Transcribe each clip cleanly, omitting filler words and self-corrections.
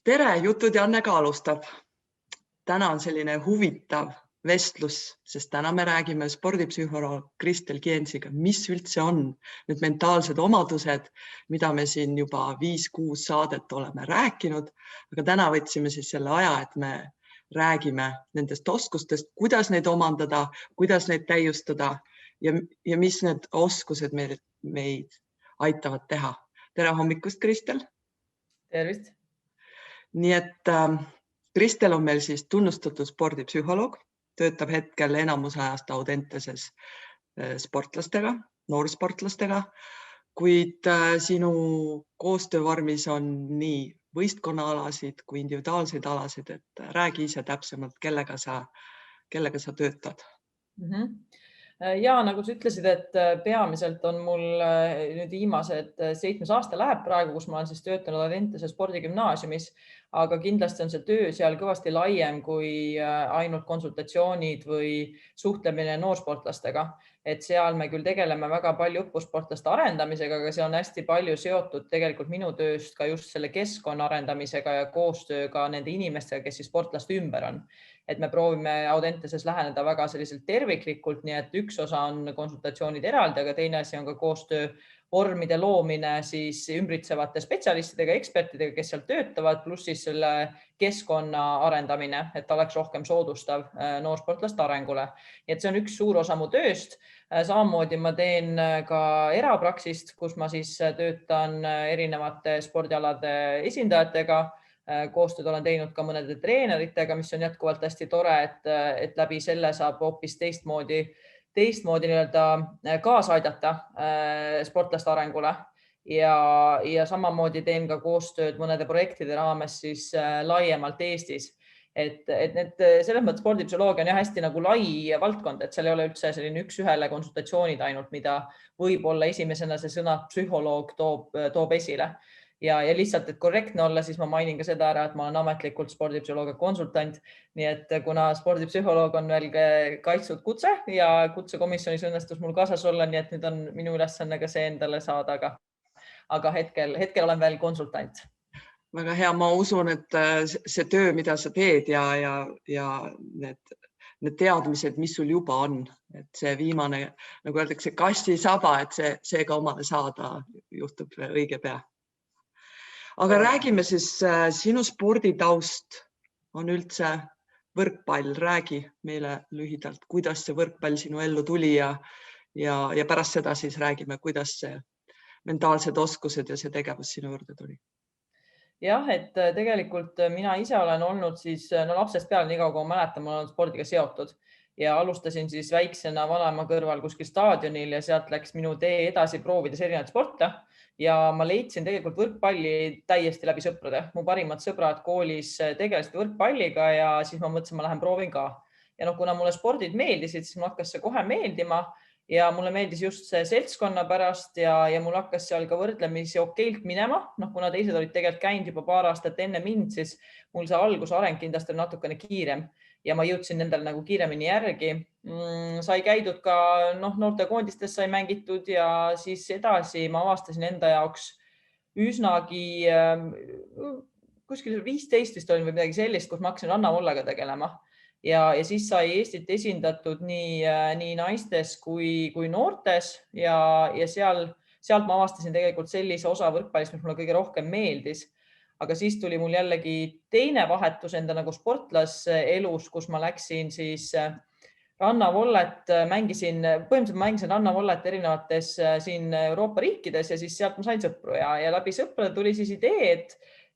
Tere, Jutud Janne ka alustab. Täna on selline huvitav vestlus, sest täna me räägime spordipsühholoog Kristel Kiensiga, mis üldse on need mentaalsed omadused, mida me siin juba 5-6 saadet oleme rääkinud, aga täna võtsime siis selle aja, et me räägime nendest oskustest, kuidas neid omandada, kuidas neid täiustada ja mis need oskused meid aitavad teha. Tere hommikust, Kristel! Tervist! Nii et Kristel on meil siis tunnustatud spordipsühholoog, töötab hetkel enamus ajast Audenteses sportlastega, noorsportlastega, kuid sinu koostöövormis on nii võistkonnaalasid kui individuaalseid alasid, et räägi ise täpsemalt, kellega sa töötad. Ja nagu sa ütlesid, et peamiselt on mul nüüd viimased 7 aasta läheb praegu, kus ma olen siis töötanud Audentese spordigümnaasiumis, aga kindlasti on see töö seal kõvasti laiem kui ainult konsultatsioonid või suhtlemine noorsportlastega. Et seal me küll tegeleme väga palju õppursportlaste arendamisega, aga see on hästi palju seotud tegelikult minu tööst ka just selle keskkonna arendamisega ja koostööga nende inimestega, kes siis sportlaste ümber on. Et me proovime Audenteses läheneda väga selliselt terviklikult, nii et üks osa on konsultatsioonid eraldi, aga teine asi on ka koostöö vormide loomine siis ümbritsevate spetsialistidega, ekspertidega, kes seal töötavad, pluss siis selle keskkonna arendamine, et ta oleks rohkem soodustav noorsportlaste arengule. Et see on üks suur osa mu tööst. Samamoodi ma teen ka erapraksist, kus ma siis töötan erinevate spordialade esindajatega. Koostööd olen teinud ka mõnede treeneritega, mis on jätkuvalt hästi tore, et läbi selle saab hoopis teistmoodi kaasa aidata sportlaste arengule. Ja samamoodi teen ka koostööd mõnede projektide raames siis laiemalt Eestis. Et selles mõttes spordipsühholoogia on hästi nagu lai valdkond, et seal ei ole üldse selline üks-ühele konsultatsioonid ainult, mida võib-olla esimesena see sõna psühholoog toob esile. Ja lihtsalt, et korrektne olla, siis ma mainin ka seda ära, et ma olen ametlikult spordipsühholoogia konsultant. Nii et kuna spordipsühholoog on veel kaitstud kutse ja kutsekomisjonis õnnestus mul kaasas olla, nii et nüüd on minu ülesanne ka see endale saada, aga hetkel olen veel konsultant. Väga hea, ma usun, et see töö, mida sa teed ja need teadmised, mis sul juba on, et see viimane, nagu öeldakse, kassi saba, et see ka omale saada juhtub õige pea. Aga räägime siis, sinu sporditaust on üldse võrkpall. Räägi meile lühidalt, kuidas see võrkpall sinu ellu tuli ja pärast seda siis räägime, kuidas see mentaalsed oskused ja see tegevus sinu juurde tuli. Jah, et tegelikult mina ise olen olnud siis lapsest peale, nii kaua kui ma mäletan, ma olen spordiga seotud ja alustasin siis väiksena vanaema kõrval kuskil staadionil ja sealt läks minu tee edasi proovides erinevaid sporte. Ja ma leidsin tegelikult võrkpalli täiesti läbi sõprade. Mu parimad sõbrad koolis tegelesid võrkpalliga ja siis ma mõtlesin, ma lähen proovin ka. Ja kuna mulle spordid meeldisid, siis mul hakkas see kohe meeldima ja mulle meeldis just see seltskonna pärast ja mul hakkas seal ka võrdlemisi okeilt minema. Kuna teised olid tegelikult käinud juba paar aastat enne mind, siis mul see algusareng kindlasti on natukene kiirem ja ma jõudsin nendel nagu kiiremini järgi. Sai käidud ka noortekoondistes sai mängitud ja siis edasi ma avastasin enda jaoks üsnagi kuskil 15 vist oli või midagi sellist, kus ma hakkasin rannavollaga tegelema. Ja siis sai Eestit esindatud nii naistes kui noortes ja sealt ma avastasin tegelikult sellise osa võrkpallist, mis mulle kõige rohkem meeldis. Aga siis tuli mul jällegi teine vahetus enda nagu sportlase elus, kus ma läksin siis rannavollet, põhimõtteliselt mängisin rannavollet erinevates siin Euroopa riikides ja siis sealt ma sain sõpru ja läbi sõprade tuli siis idee,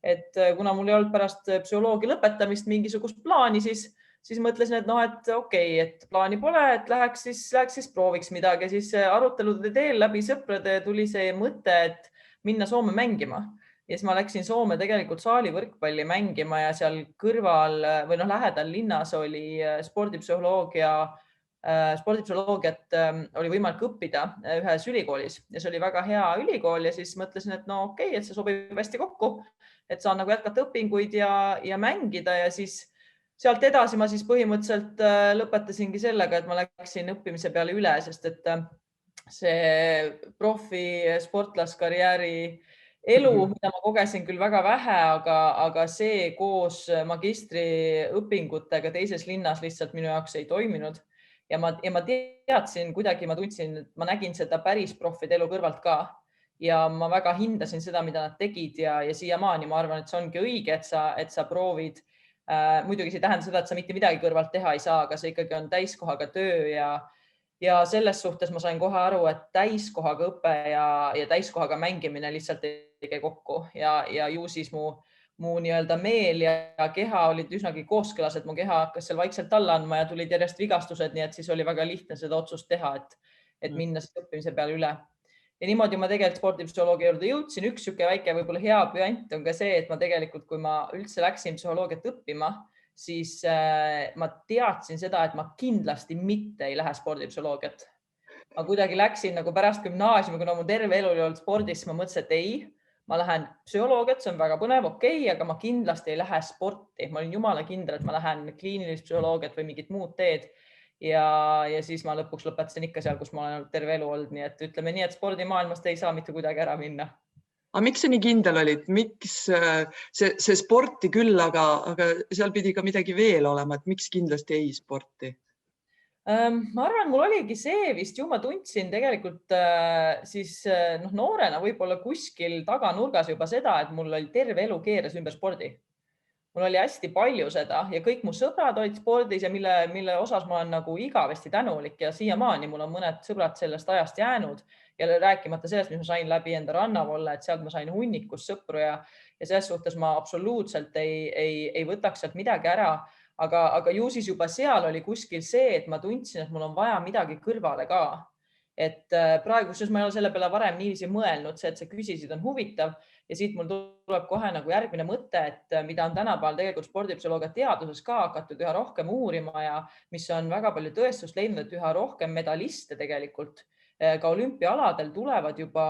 et kuna mul ei olnud pärast psühholoogia lõpetamist mingisugust plaani, siis mõtlesin, et okei, et plaani pole, et läheks siis prooviks midagi. Siis arutelude teel läbi sõprade tuli see mõte, et minna Soome mängima. Ja siis ma läksin Soome tegelikult saalivõrkpalli mängima ja seal kõrval või lähedal linnas oli spordipsühholoogiat oli võimalik õppida ühes ülikoolis ja see oli väga hea ülikool ja siis mõtlesin, et okei, et see sobib hästi kokku, et saan nagu jätkata õpinguid ja mängida ja siis sealt edasi ma siis põhimõtteliselt lõpetasingi sellega, et ma läksin õppimise peale üle, sest et see profi sportlaskarjääri elu, mida ma kogesin küll väga vähe, aga see koos magistriõpingutega teises linnas lihtsalt minu jaoks ei toiminud. Ja ma teadsin kuidagi, ma tundsin, et ma nägin seda päris profide elu kõrvalt ka. Ja ma väga hindasin seda, mida nad tegid ja siiamaani ma arvan, et see ongi õige, et sa proovid. Muidugi see ei tähenda seda, et sa mitte midagi kõrvalt teha ei saa, aga see ikkagi on täiskohaga töö ja selles suhtes ma sain kohe aru, et täiskohaga õpe ja täiskohaga mängimine lihtsalt ei käi kokku ja ju siis mu nii-öelda meel ja keha olid üsnagi kooskõlas, et mu keha hakkas seal vaikselt alla andma ja tulid järjest vigastused, nii et siis oli väga lihtne seda otsust teha, et minna siis õppimise peale üle. Ja niimoodi ma tegelikult spordipsühholoogia juurde jõudsin. Üks siuke väike võib-olla hea püant on ka see, et ma tegelikult, kui ma üldse läksin psühholoogiat õppima, siis ma teadsin seda, et ma kindlasti mitte ei lähe spordipsühholoogiat. Ma kuidagi läksin nagu pärast gümnaasiumi, kuna mu terve elu oli olnud spordis, ma mõtlesin, et ei, ma lähen psühholoogiat, see on väga põnev, okei, aga ma kindlasti ei lähe sporti. Ma olin jumala kindel, et ma lähen kliinilist psühholoogiat või mingit muud teed. Ja siis ma lõpuks lõpetasin ikka seal, kus ma olen terve elu olnud. Nii et ütleme nii, et spordimaailmast ei saa mitte kuidagi ära minna. Aga miks sa nii kindel olid? Miks see sporti küll, aga seal pidi ka midagi veel olema, et miks kindlasti ei sporti? Ma arvan, mul oligi see vist ju, ma tundsin tegelikult siis noorena võib-olla kuskil taganurgas juba seda, et mul oli terve elu keeras ümber spordi. Mul oli hästi palju seda ja kõik mu sõbrad olid spordis ja mille osas ma olen nagu igavesti tänulik ja siiamaani mul on mõned sõbrad sellest ajast jäänud ja rääkimata sellest, mis ma sain läbi enda rannavolle, et sealt ma sain hunnikus sõpru ja selles suhtes ma absoluutselt ei võtaks sealt midagi ära. Aga ju siis juba seal oli kuskil see, et ma tundsin, et mul on vaja midagi kõrvale ka. Et praegu, siis ma ei ole selle peale varem niiviisi mõelnud, see, et sa küsisid, on huvitav ja siit mul tuleb kohe nagu järgmine mõte, et mida on tänapäeval tegelikult spordipsühholoogia teaduses ka hakatud üha rohkem uurima ja mis on väga palju tõestust leidnud, et üha rohkem medaliste tegelikult ka olümpiaaladel tulevad juba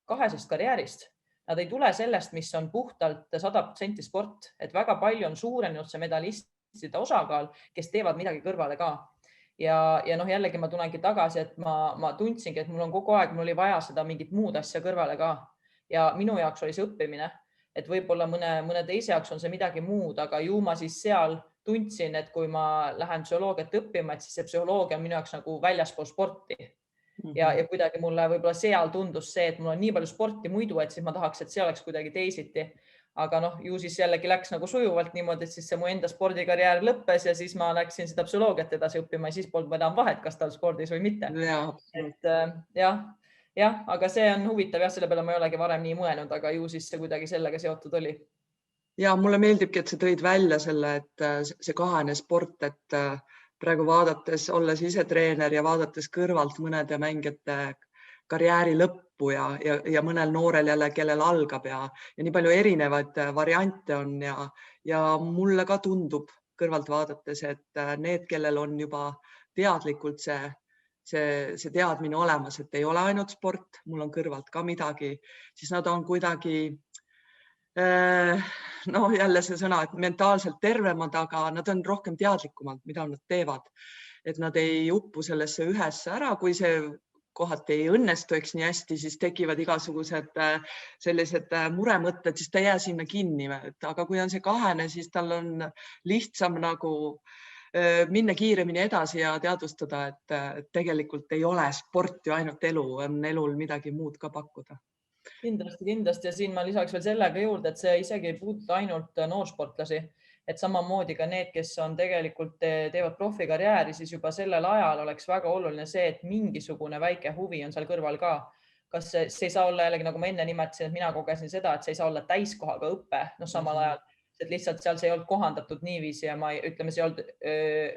kahesest karjäärist. Nad ei tule sellest, mis on puhtalt 100% sport, et väga palju on suurenenud see medalistide osakaal, kes teevad midagi kõrvale ka. Ja jällegi ma tulengi tagasi, et ma tundsingi, et mul on kogu aeg, mul oli vaja seda mingit muud asja kõrvale ka. Ja minu jaoks oli see õppimine, et võib-olla mõne teise jaoks on see midagi muud, aga ju ma siis seal tundsin, et kui ma lähen psühholoogiat õppima, et siis see psühholoogia on minu jaoks nagu väljaspool sporti. Ja kuidagi mulle võib-olla seal tundus see, et mul on nii palju sporti muidu, et siis ma tahaks, et see oleks kuidagi teisiti. Aga ju siis jällegi läks nagu sujuvalt niimoodi, et siis see mu enda spordikarjäär lõppes ja siis ma läksin seda psühholoogiat edasi õppima ja siis polnud ma enam vahet, kas ta on spordis või mitte. Jah, aga see on huvitav ja selle peale ma ei olegi varem nii mõelnud, aga ju siis see kuidagi sellega seotud oli. Ja mulle meeldibki, et sa tõid välja selle, et see kahene sport, et praegu vaadates, olles ise treener ja vaadates kõrvalt mõnede mängijate karjääri lõppu ja mõnel noorel jälle, kellel algab ja nii palju erinevaid variante on ja mulle ka tundub kõrvalt vaadates, et need, kellel on juba teadlikult see teadmine olemas, et ei ole ainult sport, mul on kõrvalt ka midagi, siis nad on kuidagi, jälle see sõna, et mentaalselt tervemad, aga nad on rohkem teadlikumad, mida nad teevad. Et nad ei uppu sellesse ühesse ära, kui see kohati ei õnnestu, eks nii hästi, siis tekivad igasugused sellised muremõtted, siis ta ei jää sinna kinni. Aga kui on see kahene, siis tal on lihtsam nagu minna kiiremini edasi ja teadvustada, et tegelikult ei ole sport ju ainult elu, on elul midagi muud ka pakkuda. Kindlasti ja siin ma lisaks veel sellega juurde, et see isegi ei puuduta ainult noorsportlasi, et samamoodi ka need, kes on tegelikult teevad profikarjääri, siis juba sellel ajal oleks väga oluline see, et mingisugune väike huvi on seal kõrval ka. Kas see ei saa olla jällegi, nagu ma enne nimetasin, et mina kogesin seda, et see ei saa olla täiskohaga õppe, samal ajal, et lihtsalt seal see ei olnud kohandatud niiviisi ja ütleme, see ei olnud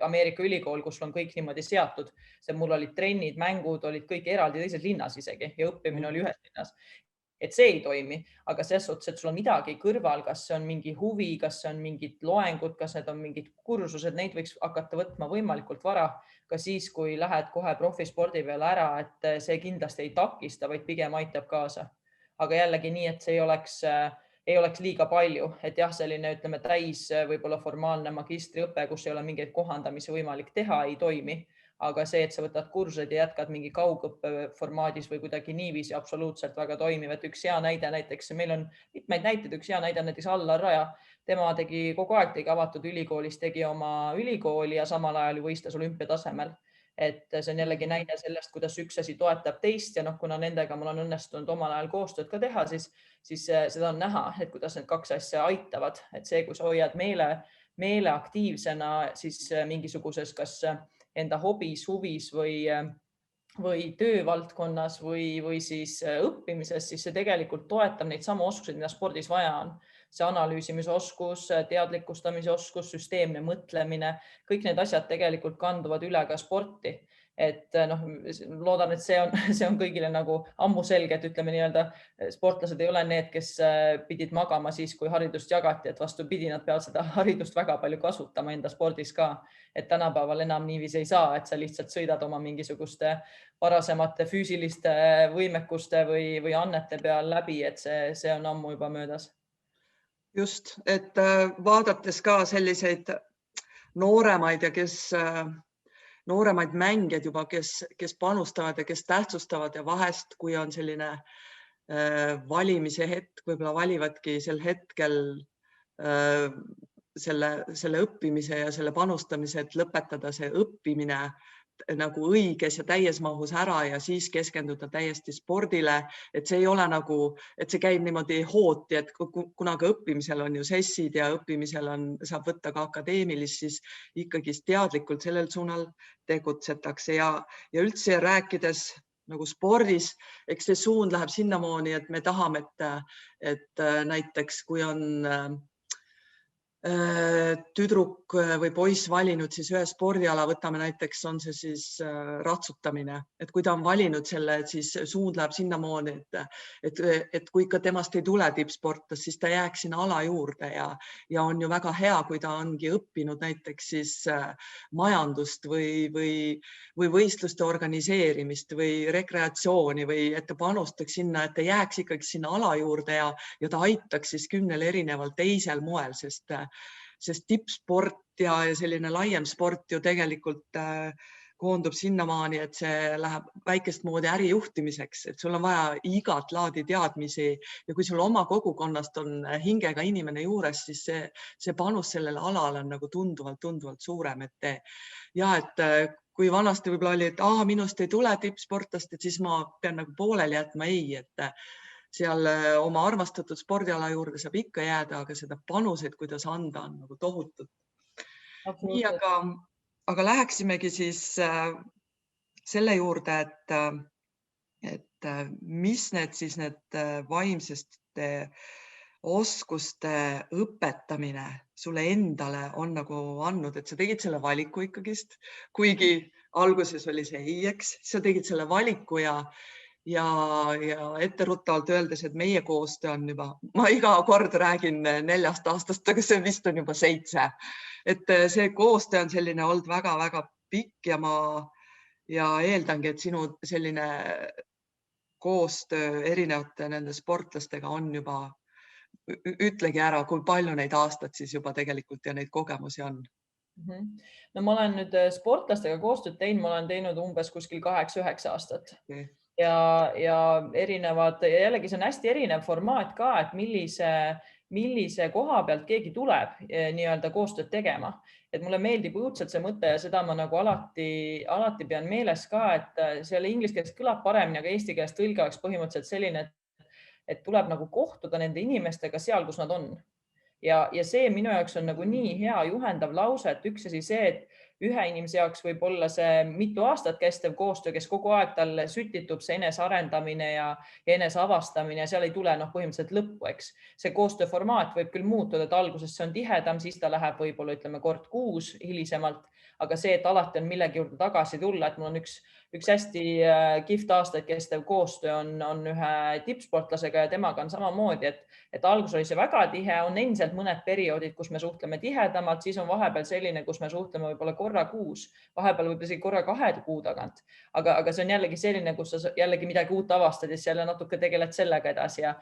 Ameerika ülikool, kus on kõik niimoodi seatud. Mul olid trennid, mängud olid kõik eraldi teises linnas isegi ja õppimine oli ühes linnas. Et see ei toimi, aga selles suhtes, et sul on midagi kõrval, kas see on mingi huvi, kas see on mingid loengud, kas need on mingid kursused, neid võiks hakata võtma võimalikult vara, ka siis, kui lähed kohe profispordi peale ära, et see kindlasti ei takista, vaid pigem aitab kaasa. Aga jällegi nii, et see ei oleks liiga palju, et jah, selline täis võib-olla formaalne magistriõpe, kus ei ole mingeid kohandamisi võimalik teha, ei toimi. aga see, et sa võtad kursused ja jätkad mingi kaugõppe formaadis või kuidagi niiviisi absoluutselt väga toimiv. Et üks hea näide näiteks, meil on mitmeid näiteid, üks hea näide on näiteks Allar Raja. Tema tegi kogu aeg avatud ülikoolis, tegi oma ülikooli ja samal ajal võistles olümpiatasemel. Et see on jällegi näide sellest, kuidas üks asi toetab teist ja kuna nendega mul on õnnestunud omal ajal koostööd ka teha, siis seda on näha, et kuidas need kaks asja aitavad. Et see, kui sa hoiad meele aktiivsena, siis mingisuguses kas enda hobis, huvis või töövaldkonnas või siis õppimises, siis see tegelikult toetab neid samu oskuseid, mida spordis vaja on. See analüüsimise oskus, teadlikustamise oskus, süsteemne mõtlemine, kõik need asjad tegelikult kanduvad üle ka sporti. Et loodan, et see on kõigile nagu ammu selge, et ütleme nii-öelda sportlased ei ole need, kes pidid magama siis, kui haridust jagati, et vastupidi, nad peavad seda haridust väga palju kasutama enda spordis ka. Et tänapäeval enam niiviisi ei saa, et sa lihtsalt sõidad oma mingisuguste varasemate füüsiliste võimekuste või annete peal läbi, et see on ammu juba möödas. Just, et vaadates ka selliseid nooremaid ja nooremaid mängijad juba, kes panustavad ja kes tähtsustavad ja vahest, kui on selline valimise hetk, võib-olla valivadki sel hetkel selle õppimise ja selle panustamise, et lõpetada see õppimine nagu õiges ja täies mahus ära ja siis keskenduda täiesti spordile, et see ei ole nagu, et see käib niimoodi hooti, et kunagi õppimisel on ju sessid ja õppimisel saab võtta ka akadeemilist, siis ikkagi teadlikult sellel suunal tegutsetakse ja üldse rääkides nagu spordis, eks see suund läheb sinnamoodi, et me tahame, et näiteks kui on tüdruk või poiss valinud siis ühe spordiala, võtame näiteks, on see siis ratsutamine, et kui ta on valinud selle, siis suund läheb sinnamoodi, et kui ikka temast ei tule tippsportlas, siis ta jääks sinna ala juurde ja on ju väga hea, kui ta ongi õppinud näiteks siis majandust või võistluste organiseerimist või rekreatsiooni või et ta panustaks sinna, et ta jääks ikkagi sinna ala juurde ja ta aitaks siis 10 erineval teisel moel, sest tippsport ja selline laiem sport ju tegelikult koondub sinnamaani, et see läheb väikest moodi ärijuhtimiseks, et sul on vaja igat laadi teadmisi ja kui sul oma kogukonnast on hingega inimene juures, siis see panus sellele alale on nagu tunduvalt suurem, et kui vanasti võib-olla oli, et minust ei tule tippsportlast, et siis ma pean nagu pooleli jätma, et seal oma armastatud spordiala juurde saab ikka jääda, aga seda panuseid, kuidas anda, on nagu tohutult. Nii, aga läheksimegi siis selle juurde, et mis need vaimseste oskuste õpetamine sulle endale on nagu andnud, et sa tegid selle valiku ikkagist, kuigi alguses oli see ei, eks, sa tegid selle valiku ja etteruttavalt öeldes, et meie koostöö on juba, ma iga kord räägin 4 aastast, aga see vist on juba 7. Et see koostöö on selline olnud väga-väga pikk ja eeldangi, et sinu selline koostöö erinevate nende sportlastega on juba, ütlegi ära, kui palju neid aastaid siis juba tegelikult ja neid kogemusi on. No ma olen nüüd sportlastega koostööd teinud, ma olen teinud umbes kuskil 8-9 aastat. Okay. Ja erinevad, jällegi see on hästi erinev formaat ka, et millise koha pealt keegi tuleb nii-öelda koostööd tegema. Et mulle meeldib õudselt see mõte ja seda ma nagu alati pean meeles ka, et selle inglise keeles kõlab paremini, aga eesti keeles tõlge oleks põhimõtteliselt selline, et tuleb nagu kohtuda nende inimestega seal, kus nad on. Ja see minu jaoks on nagu nii hea juhendav lause, et üks asi see, et ühe inimese jaoks võib olla see mitu aastat kestev koostöö, kes kogu aeg talle sütitub see enesearendamine ja eneseavastamine ja seal ei tule põhimõtteliselt lõppu, eks. See koostööformaat võib küll muutuda, et alguses see on tihedam, siis ta läheb võib-olla ütleme kord kuus hilisemalt, aga see, et alati on millegi juurde tagasi tulla, et mul on üks hästi kihvt aastaid kestev koostöö on ühe tippsportlasega ja temaga on samamoodi, et alguses oli see väga tihe, on endiselt mõned perioodid, kus me suhtleme tihedamalt, siis on vahepeal selline, kus me suhtleme võib-olla korra kuus, vahepeal võib-olla isegi korra 2 kuu tagant, aga see on jällegi selline, kus sa jällegi midagi uut avastad ja siis jälle natuke tegeled sellega edasi ja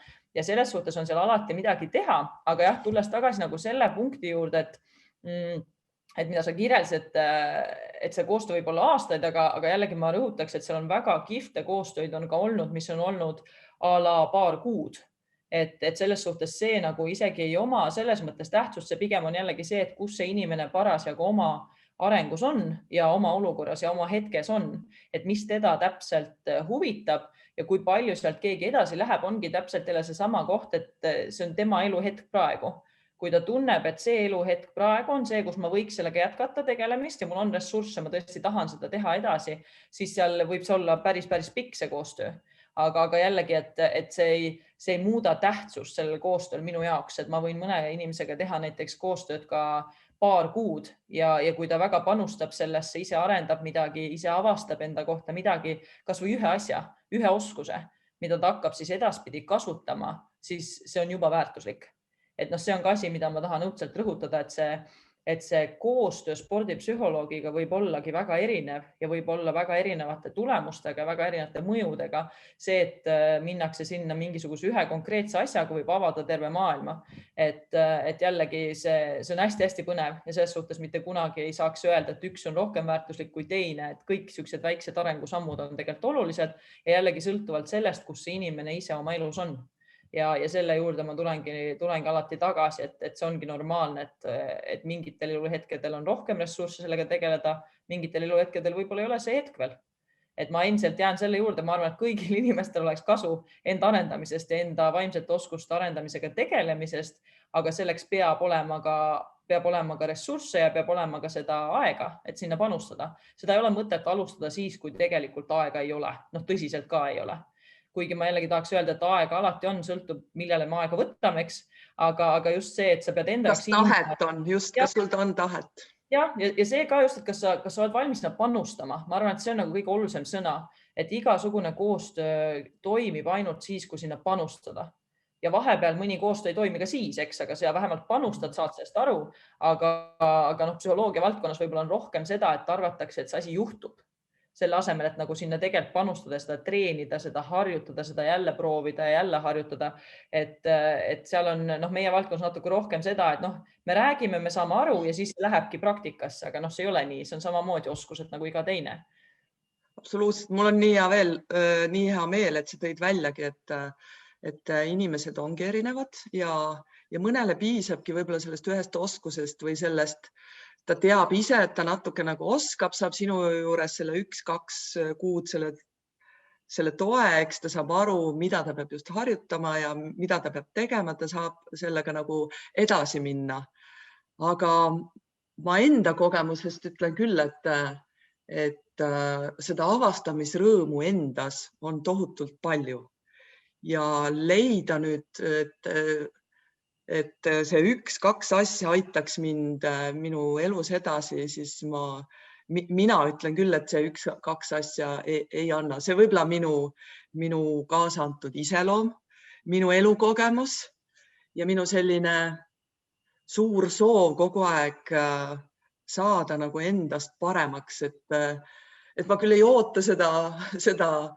selles suhtes on seal alati midagi teha, aga jah, tulles tagasi nagu selle punkti juurde, et mida sa kirjeldasid, et see koostöö võib olla aastaid, aga jällegi ma rõhutaks, et seal on väga kihvte koostöid on ka olnud, mis on olnud a la paar kuud. Et selles suhtes see nagu isegi ei oma selles mõttes tähtsust, see pigem on jällegi see, et kus see inimene parasjagu oma arengus on ja oma olukorras ja oma hetkes on, et mis teda täpselt huvitab ja kui palju sealt keegi edasi läheb, ongi täpselt jälle seesama koht, et see on tema eluhetk praegu. Kui ta tunneb, et see eluhetk praegu on see, kus ma võiks sellega jätkata tegelemist ja mul on ressursse, ma tõesti tahan seda teha edasi, siis seal võib see olla päris pikk see koostöö. Aga jällegi, et see ei muuda tähtsust sellel koostööl minu jaoks, et ma võin mõne inimesega teha näiteks koostööd ka paar kuud ja kui ta väga panustab sellesse, ise arendab midagi, ise avastab enda kohta midagi, kas või ühe asja, ühe oskuse, mida ta hakkab siis edaspidi kasutama, siis see on juba väärtuslik. Et see on ka asi, mida ma tahan õudselt rõhutada, et see koostöö spordipsühholoogiga võib ollagi väga erinev ja võib olla väga erinevate tulemustega, väga erinevate mõjudega. See, et minnakse sinna mingisuguse ühe konkreetse asjaga, võib avada terve maailma. Et jällegi see on hästi põnev ja selles suhtes mitte kunagi ei saaks öelda, et üks on rohkem väärtuslik kui teine, et kõik sellised väiksed arengusammud on tegelikult olulised ja jällegi sõltuvalt sellest, kus see inimene ise oma elus on. Ja selle juurde ma tulengi alati tagasi, et see ongi normaalne, et mingitel eluhetkedel on rohkem ressursse sellega tegeleda, mingitel eluhetkedel võib-olla ei ole see hetk veel. Et ma endiselt jään selle juurde, ma arvan, et kõigil inimestel oleks kasu enda arendamisest ja enda vaimsete oskuste arendamisega tegelemisest, aga selleks peab olema ka ressursse ja peab olema ka seda aega, et sinna panustada. Seda ei ole mõtet alustada siis, kui tegelikult aega ei ole. Tõsiselt ka ei ole. Kuigi ma jällegi tahaks öelda, et aega alati on, sõltub, millele me aega võtame, eks, aga just see, et sa pead enda... Kas tahet on, just, kas sul on tahet? Ja see ka just, et kas sa oled valmis panustama. Ma arvan, et see on nagu kõige olulisem sõna, et igasugune koostöö toimib ainult siis, kui sinna panustada. Ja vahepeal mõni koostöö ei toimi ka siis, eks, aga sa vähemalt panustad, saad sellest aru, aga psühholoogia valdkonnas võib-olla on rohkem seda, et arvatakse, et see asi juhtub. Selle asemel, et nagu sinna tegelikult panustada, seda treenida, seda harjutada, seda jälle proovida ja jälle harjutada. Et seal on meie valdkonnas natuke rohkem seda, et me räägime, me saame aru ja siis lähebki praktikasse, aga see ei ole nii, see on samamoodi oskused nagu iga teine. Absoluutselt, mul on nii hea meel, et sa tõid väljagi, et inimesed ongi erinevad ja mõnele piisabki võib-olla sellest ühest oskusest või sellest, ta teab ise, et ta natuke nagu oskab, saab sinu juures selle 1-2 kuud selle toe, eks ta saab aru, mida ta peab just harjutama ja mida ta peab tegema, ta saab sellega nagu edasi minna. Aga ma enda kogemusest ütlen küll, et seda avastamisrõõmu endas on tohutult palju ja leida nüüd, et see 1-2 asja aitaks minu elus edasi, siis mina ütlen küll, et see 1-2 asja ei anna. See võib-olla minu kaasa antud iseloom, minu elukogemus ja minu selline suur soov kogu aeg saada nagu endast paremaks, et ma küll ei oota seda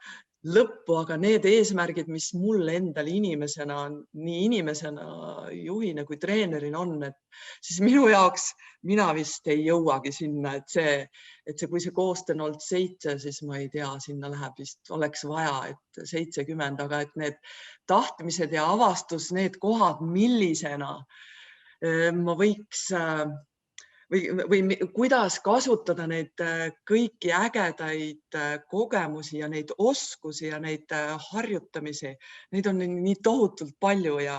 lõppu, aga need eesmärgid, mis mul endal inimesena, nii inimesena, juhina kui treenerina on, et siis minu jaoks mina vist ei jõuagi sinna, et kui see koostöö on olnud 7, siis ma ei tea, sinna läheb vist, oleks vaja, et 70, aga et need tahtmised ja avastus, need kohad, millisena ma võiks või kuidas kasutada neid kõiki ägedaid kogemusi ja neid oskusi ja neid harjutamisi. Neid on nii tohutult palju ja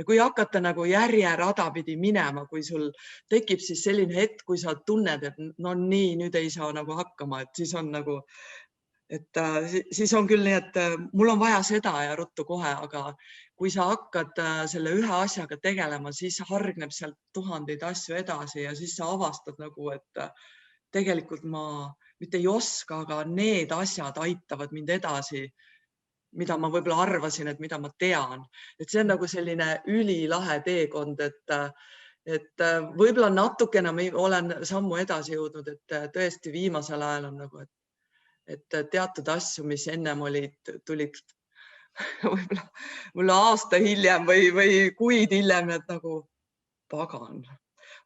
kui hakata nagu järjerada pidi minema, kui sul tekib siis selline hetk, kui sa tunned, et no nii, nüüd ei saa nagu hakkama, et siis on nagu, et siis on küll nii, et mul on vaja seda ja ruttu kohe, aga kui sa hakkad selle ühe asjaga tegelema, siis hargneb sealt tuhandeid asju edasi ja siis sa avastad nagu, et tegelikult ma mitte ei oska, aga need asjad aitavad mind edasi, mida ma võib-olla arvasin, et mida ma tean. Et see on nagu selline ülilahe teekond, et võib-olla natukene olen sammu edasi jõudnud, et tõesti viimasel ajal on nagu, et teatud asju, mis ennem tulid võib-olla aasta hiljem või kuid hiljem, et nagu pagan,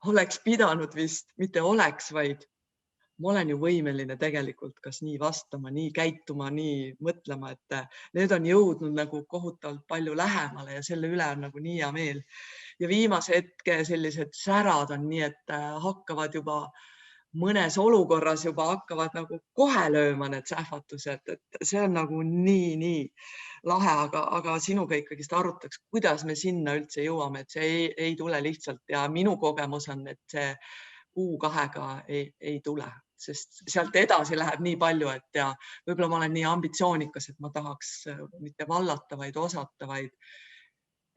oleks pidanud vist, mitte oleks, vaid ma olen ju võimeline tegelikult kas nii vastama, nii käituma, nii mõtlema, et need on jõudnud nagu kohutavalt palju lähemale ja selle üle on nagu nii hea meel. Ja viimase hetke sellised särad on nii, et hakkavad juba mõnes olukorras juba hakkavad nagu kohe lööma need sähvatused, et see on nagu nii lahe, aga sinuga ikkagist arutaks, kuidas me sinna üldse jõuame, et see ei tule lihtsalt ja minu kogemus on, et see kuu-kahega ei tule, sest sealt edasi läheb nii palju, et ja võib-olla ma olen nii ambitsioonikas, et ma tahaks mitte vallata, vaid osata, vaid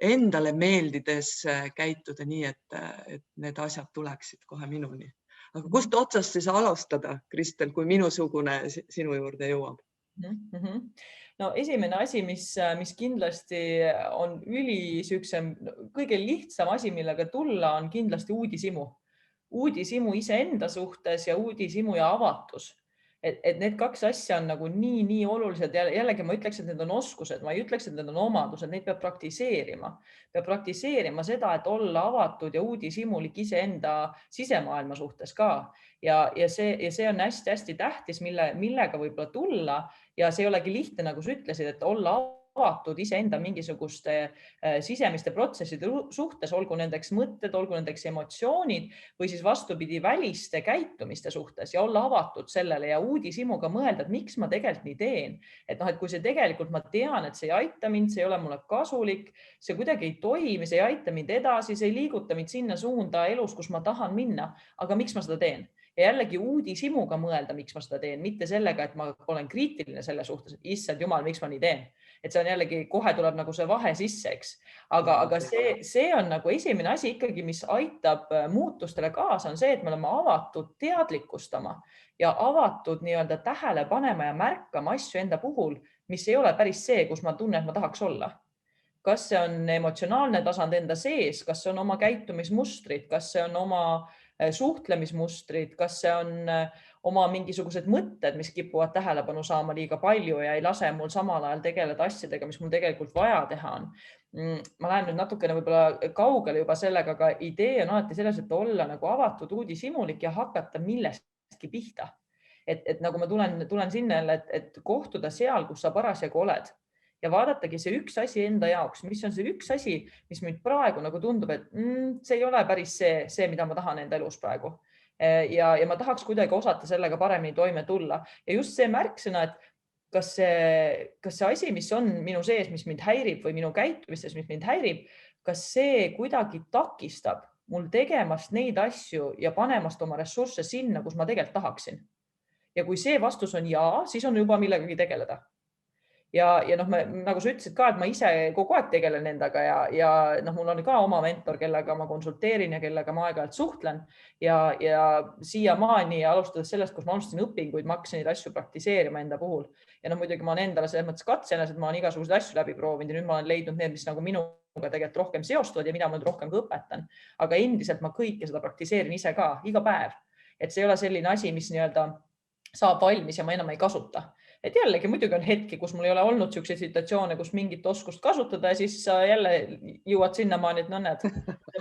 endale meeldides käituda nii, et need asjad tuleksid kohe minuni. Aga kust otsast siis alustada, Kristel, kui minusugune sinu juurde jõuab? No esimene asi, mis kindlasti on kõige lihtsam asi, millega tulla, on kindlasti uudishimu iseenda suhtes ja uudishimu ja avatus. Et need kaks asja on nagu nii olulised. Jällegi ma ütleks, et need on oskused, ma ei ütleks, et need on omadused, neid peab praktiseerima. Peab praktiseerima seda, et olla avatud ja uudishimulik iseenda sisemaailma suhtes ka. Ja see on hästi-hästi tähtis, millega võib-olla tulla ja see ei olegi lihtne, nagu sa ütlesid, et olla avatud iseenda mingisuguste sisemiste protsesside suhtes, olgu nendeks mõtted, olgu nendeks emotsioonid või siis vastupidi väliste käitumiste suhtes ja olla avatud sellele ja uudishimuga mõelda, et miks ma tegelikult nii teen. Et kui see tegelikult ma tean, et see ei aita mind, see ei ole mulle kasulik, see kuidagi ei toimi, see ei aita mind edasi, see ei liiguta mind sinna suunda elus, kus ma tahan minna, aga miks ma seda teen? Ja jällegi uudishimuga mõelda, miks ma seda teen, mitte sellega, et ma olen kriitiline selle suhtes, et issand jumal, miks ma nii teen. Et see on jällegi, kohe tuleb nagu see vahe sisse, eks. Aga see on nagu esimene asi ikkagi, mis aitab muutustele kaasa, on see, et me oleme avatud teadlikustama ja avatud nii-öelda tähele panema ja märkama asju enda puhul, mis ei ole päris see, kus ma tunnen, et ma tahaks olla. Kas see on emotsionaalne tasand enda sees, kas see on oma käitumismustrid, kas see on oma suhtlemismustrid, kas see on oma mingisugused mõtted, mis kipuvad tähelepanu saama liiga palju ja ei lase mul samal ajal tegeleda asjadega, mis mul tegelikult vaja teha on. Ma lähen nüüd natukene võib-olla kaugele juba sellega, aga idee on alati selles, et olla nagu avatud uudishimulik ja hakata millestki pihta. Et nagu ma tulen sinna, et kohtuda seal, kus sa parasjagu oled. Ja vaadatagi see üks asi enda jaoks, mis on see üks asi, mis mind praegu nagu tundub, et see ei ole päris see, mida ma tahan enda elus praegu. Ja ma tahaks kuidagi osata sellega paremini toime tulla. Ja just see märksõna, et kas see asi, mis on minu sees, mis mind häirib või minu käitumistes, mis mind häirib, kas see kuidagi takistab mul tegemast neid asju ja panemast oma ressursse sinna, kus ma tegelikult tahaksin. Ja kui see vastus on jaa, siis on juba millegagi tegeleda. Ja nagu sa ütlesid ka, et ma ise kogu aeg tegelen endaga ja mul on ka oma mentor, kellega ma konsulteerin ja kellega ma aeg-ajalt suhtlen ja siiamaani alustades sellest, kus ma alustasin õpinguid, ma hakkasin neid asju praktiseerima enda puhul. Ja muidugi ma olen endale selles mõttes katsenes, et ma olen igasuguseid asju läbi proovinud ja nüüd ma olen leidnud need, mis nagu minuga tegelikult rohkem seostuvad ja mida ma nüüd rohkem ka õpetan. Aga endiselt ma kõike seda praktiseerin ise ka iga päev. Et see ei ole selline asi, mis nii-öelda saab valmis ja ma enam ei kasuta. Et jällegi muidugi on hetki, kus mul ei ole olnud selliseid situatsioone, kus mingit oskust kasutada ja siis jälle jõuad sinnamaani, et näed,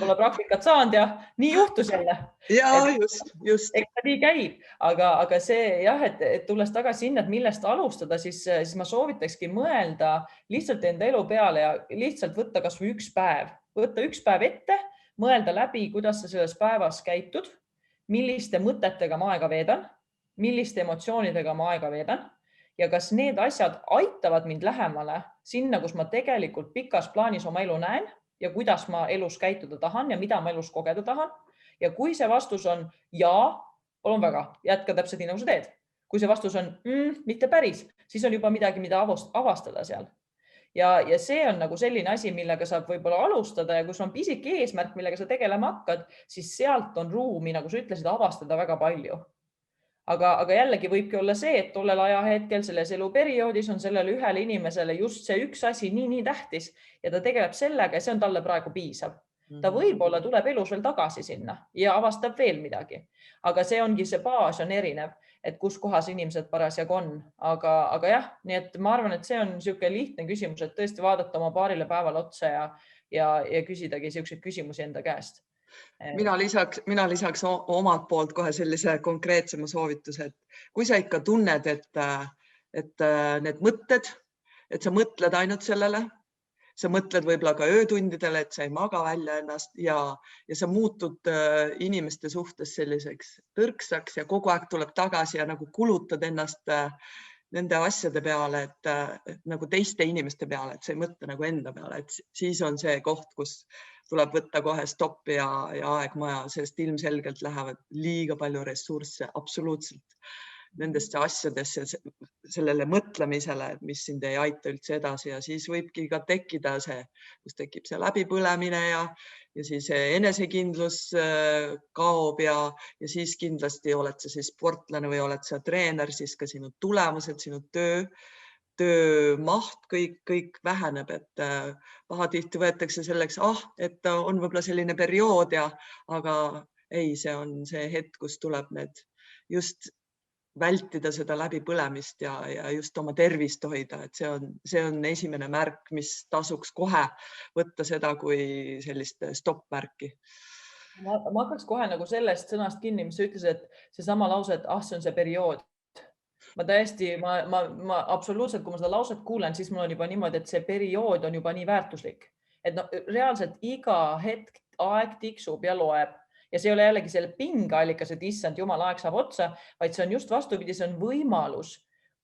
pole praktikat saanud ja nii juhtus jälle. Ja just. Eks nii käib, aga see jah, et tulles tagasi sinna, et millest alustada, siis ma soovitakski mõelda lihtsalt enda elu peale ja lihtsalt võtta kas või üks päev ette, mõelda läbi, kuidas sa selles päevas käitud, milliste mõtetega ma aega veedan, milliste emotsioonidega ma aega veedan ja kas need asjad aitavad mind lähemale sinna, kus ma tegelikult pikas plaanis oma elu näen ja kuidas ma elus käituda tahan ja mida ma elus kogeda tahan. Ja kui see vastus on jaa, palun väga, jätka täpselt nii, nagu sa teed. Kui see vastus on mitte päris, siis on juba midagi, mida avastada seal. Ja see on nagu selline asi, millega saab võib-olla alustada ja kus on pisik eesmärk, millega sa tegelema hakkad, siis sealt on ruumi, nagu sa ütlesid, avastada väga palju. Aga jällegi võibki olla see, et tollel ajahetkel selles eluperioodis on sellele ühele inimesele just see üks asi nii tähtis ja ta tegeleb sellega ja see on talle praegu piisav. Ta võib-olla tuleb elus veel tagasi sinna ja avastab veel midagi. Aga see ongi see baas on erinev, et kus kohas inimesed parasjagu on. Aga jah, nii et ma arvan, et see on niisugune lihtne küsimus, et tõesti vaadata oma paarile päevale otsa ja küsidagi niisuguseid küsimusi enda käest. Mina lisaks omalt poolt kohe sellise konkreetsema soovituse, et kui sa ikka tunned, et need mõtted, et sa mõtled ainult sellele, sa mõtled võib-olla ka öötundidele, et sa ei maga välja ennast ja sa muutud inimeste suhtes selliseks tõrksaks ja kogu aeg tuleb tagasi ja nagu kulutad ennast nende asjade peale, et nagu teiste inimeste peale, et sa ei mõtle nagu enda peale, et siis on see koht, kus tuleb võtta kohe stopp ja aeg maja, sest ilmselgelt lähevad liiga palju ressursse absoluutselt nendesse asjadesse, sellele mõtlemisele, mis sind ei aita üldse edasi ja siis võibki ka tekkida see, kus tekib see läbipõlemine ja siis enesekindlus kaob ja siis kindlasti oled sa siis sportlane või oled sa treener, siis ka sinu tulemused, sinu töömaht, kõik väheneb, et pahatihti võetakse selleks, et on võib-olla selline periood aga ei, see on see hetk, kus tuleb need just vältida seda läbipõlemist ja just oma tervist hoida, et see on esimene märk, mis tasuks kohe võtta seda kui sellist stopp-märki. Ma hakkaks kohe nagu sellest sõnast kinni, mis sa ütlesid, et seesama lause, et see on see periood. Ma tõesti, ma absoluutselt, kui ma seda lauset kuulen, siis mul on juba niimoodi, et see periood on juba nii väärtuslik, et reaalselt iga hetk aeg tiksub ja loeb. Ja see ei ole jällegi selle pingeallikas, et issand jumal, aeg saab otsa, vaid see on just vastupidi, see on võimalus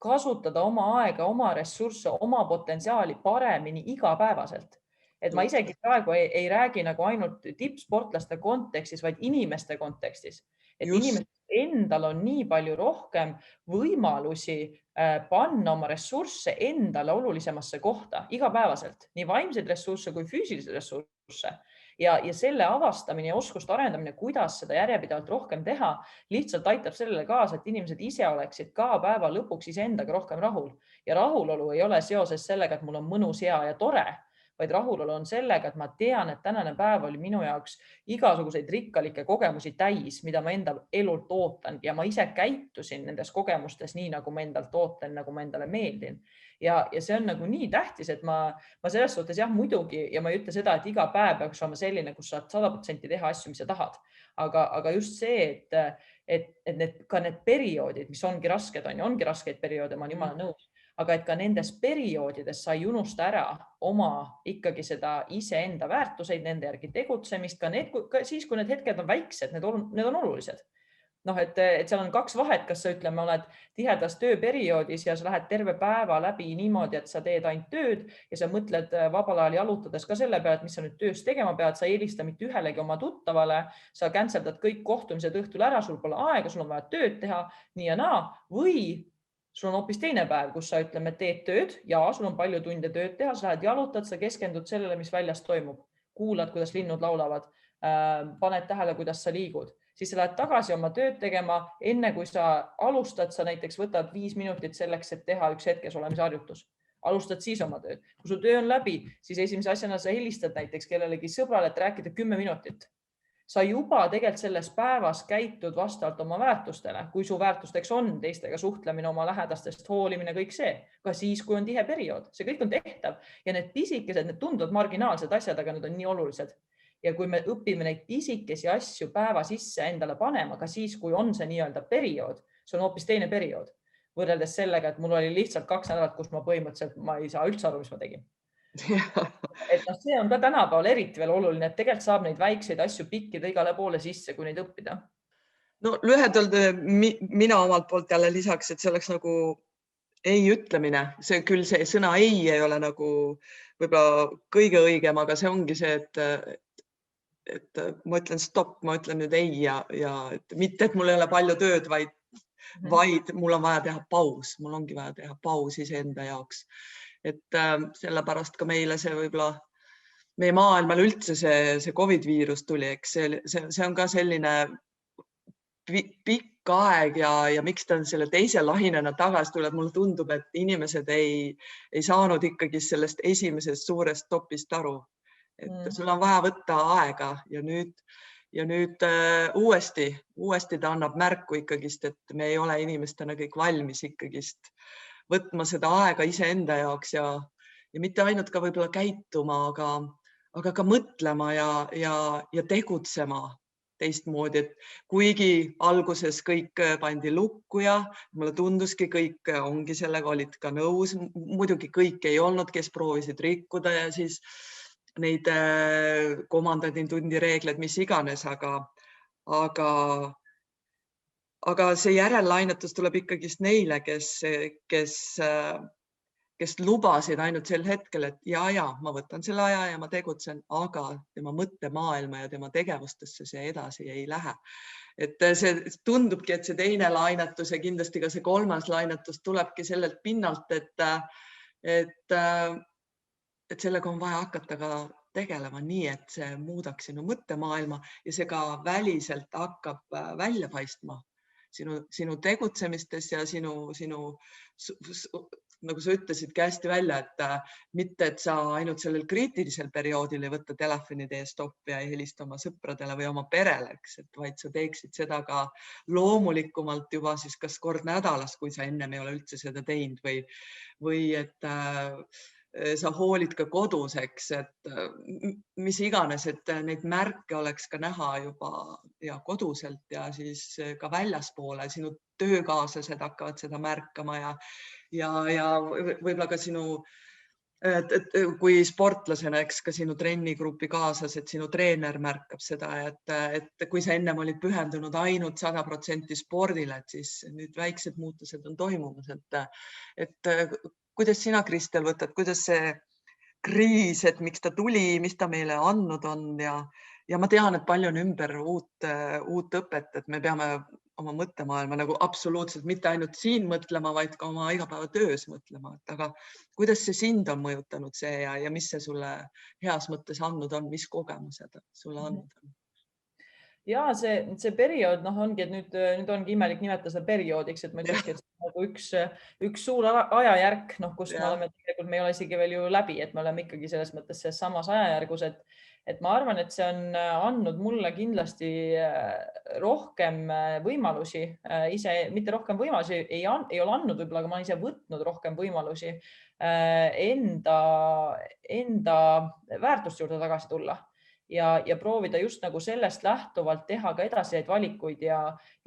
kasutada oma aega, oma ressursse, oma potentsiaali paremini igapäevaselt. Et ma isegi praegu ei räägi nagu ainult tippsportlaste kontekstis, vaid inimeste kontekstis. Et inimestel endal on nii palju rohkem võimalusi panna oma ressursse endale olulisemasse kohta igapäevaselt, nii vaimseid ressursse kui füüsilisi ressursse. Ja selle avastamine ja oskuste arendamine, kuidas seda järjepidevalt rohkem teha, lihtsalt aitab sellele kaasa, et inimesed ise oleksid ka päeva lõpuks iseendaga rohkem rahul. Ja rahulolu ei ole seoses sellega, et mul on mõnus, hea ja tore, vaid rahulolu on sellega, et ma tean, et tänane päev oli minu jaoks igasuguseid rikkalikke kogemusi täis, mida ma enda elult ootan ja ma ise käitusin nendes kogemustes nii, nagu ma endalt ootan, nagu ma endale meeldin. Ja see on nagu nii tähtis, et ma selles suhtes jah, muidugi, ja ma ei ütle seda, et iga päev peaks olema selline, kus saad 100% teha asju, mis sa tahad. Aga just see, et ka need perioodid, mis ongi rasked, ongi raskeid perioode, ma olen jumala nõus, aga et ka nendes perioodides sa ei unusta ära oma ikkagi seda iseenda väärtuseid, nende järgi tegutsemist, ka siis, kui need hetked on väiksed, need on olulised. Et seal on kaks vahet, kas sa ütleme, oled tihedas tööperioodis ja sa lähed terve päeva läbi niimoodi, et sa teed ainult tööd ja sa mõtled vabal ajal jalutades ka selle peale, et mis sa nüüd töös tegema pead, sa ei helista mitte ühelegi oma tuttavale, sa canceldad kõik kohtumised õhtul ära, sul pole aega, sul on vaja tööd teha, nii ja naa, või sul on hoopis teine päev, kus sa ütleme, teed tööd ja sul on palju tunde tööd teha, sa lähed jalutad, sa keskendud sellele, mis väljas toimub, kuulad, kuidas linnud laulavad, paned tähele, kuidas sa liigud. Siis sa lähed tagasi oma tööd tegema, enne kui sa alustad, sa näiteks võtad 5 minutit selleks, et teha üks hetkes olemise harjutus. Alustad siis oma tööd. Kui su töö on läbi, siis esimese asjana sa helistad näiteks kellelegi sõbrale, et rääkida 10 minutit. Sa juba tegelikult selles päevas käitud vastavalt oma väärtustele, kui su väärtusteks on teistega suhtlemine, oma lähedastest hoolimine, kõik see, ka siis, kui on tihe periood. See kõik on tehtav ja need pisikesed, need tunduvad marginaalsed asjad, aga need on nii olulised. Ja kui me õpime neid pisikesi asju päeva sisse endale panema, ka siis, kui on see nii-öelda periood, see on hoopis teine periood, võrreldes sellega, et mul oli lihtsalt 2 nädalat, kus ma põhimõtteliselt ma ei saa üldse aru, mis ma tegin. Et see on ka tänapäeval eriti veel oluline, et tegelikult saab neid väikseid asju pikkida igale poole sisse, kui neid õppida. No lühedalt mina omalt poolt jälle lisaks, et see oleks nagu ei ütlemine. See küll see sõna ei ole nagu võib-olla kõige õigem, aga see ongi see, et ma ütlen stopp, ma ütlen nüüd ei ja mitte, et mul ei ole palju tööd, vaid mul on vaja teha paus, mul ongi vaja teha paus iseenda jaoks. Et sellepärast ka meile see võib-olla, meie maailmal üldse see COVID-viirus tuli, eks see on ka selline pikk aeg ja miks ta on selle teise lahinena tagasi tuleb, mulle tundub, et inimesed ei saanud ikkagi sellest esimesest suurest topist aru. Et sul on vaja võtta aega ja nüüd uuesti ta annab märku ikkagist, et me ei ole inimestena kõik valmis ikkagist võtma seda aega iseenda jaoks ja mitte ainult ka võib-olla käituma, aga ka mõtlema ja tegutsema teistmoodi, et kuigi alguses kõik pandi lukku ja mulle tunduski, kõik ongi sellega, olid ka nõus. Muidugi kõik ei olnud, kes proovisid rikkuda ja siis neid komandantundi reegleid, mis iganes, aga see järellainetus tuleb ikkagist neile, kes lubasid ainult sel hetkel, et ja ma võtan selle aja ja ma tegutsen, aga tema mõttemaailma ja tema tegevustesse see edasi ei lähe. Et see tundubki, et see teine lainetus ja kindlasti ka see kolmas lainetus tulebki sellelt pinnalt, et sellega on vaja hakata ka tegelema nii, et see muudaks sinu mõttemaailma ja see ka väliselt hakkab välja paistma sinu tegutsemistes ja nagu sa ütlesidki hästi välja, et mitte, et sa ainult sellel kriitilisel perioodil ei võtta telefonide eest stoppi ja ei helista oma sõpradele või oma perele, vaid sa teeksid seda ka loomulikumalt juba siis kas kord nädalas, kui sa ennem ei ole üldse seda teinud või et sa hoolid ka kodus, et mis iganes, et neid märke oleks ka näha juba ja koduselt ja siis ka väljaspoole. Sinu töökaaslased hakkavad seda märkama ja võib-olla ka kui sportlasena, eks ka sinu trennigrupi kaaslased, sinu treener märkab seda, et kui sa ennem olid pühendunud ainult 100% spordile, et siis nüüd väiksed muutused on toimumas, et kuidas sina, Kristel, võtad, kuidas see kriis, et miks ta tuli, mis ta meile andnud on ja ma tean, et palju on ümber uut õpet, et me peame oma mõttemaailma nagu absoluutselt mitte ainult siin mõtlema, vaid ka oma igapäevatöös mõtlema, aga kuidas see sind on mõjutanud see ja mis see sulle heas mõttes andnud on, mis kogemused sulle andnud on? Ja see periood ongi, et nüüd ongi imelik nimetada seda perioodiks, et ma ütlekski, et see on nagu üks suur ajajärk, kus me oleme tegelikult, me ei ole isegi veel ju läbi, et me oleme ikkagi selles mõttes selles samas ajajärgus, et ma arvan, et see on andnud mulle kindlasti rohkem võimalusi ise, mitte rohkem võimalusi ei ole andnud võib-olla, aga ma olen ise võtnud rohkem võimalusi enda väärtuste juurde tagasi tulla. Ja proovida just nagu sellest lähtuvalt teha ka edasiseid valikuid ja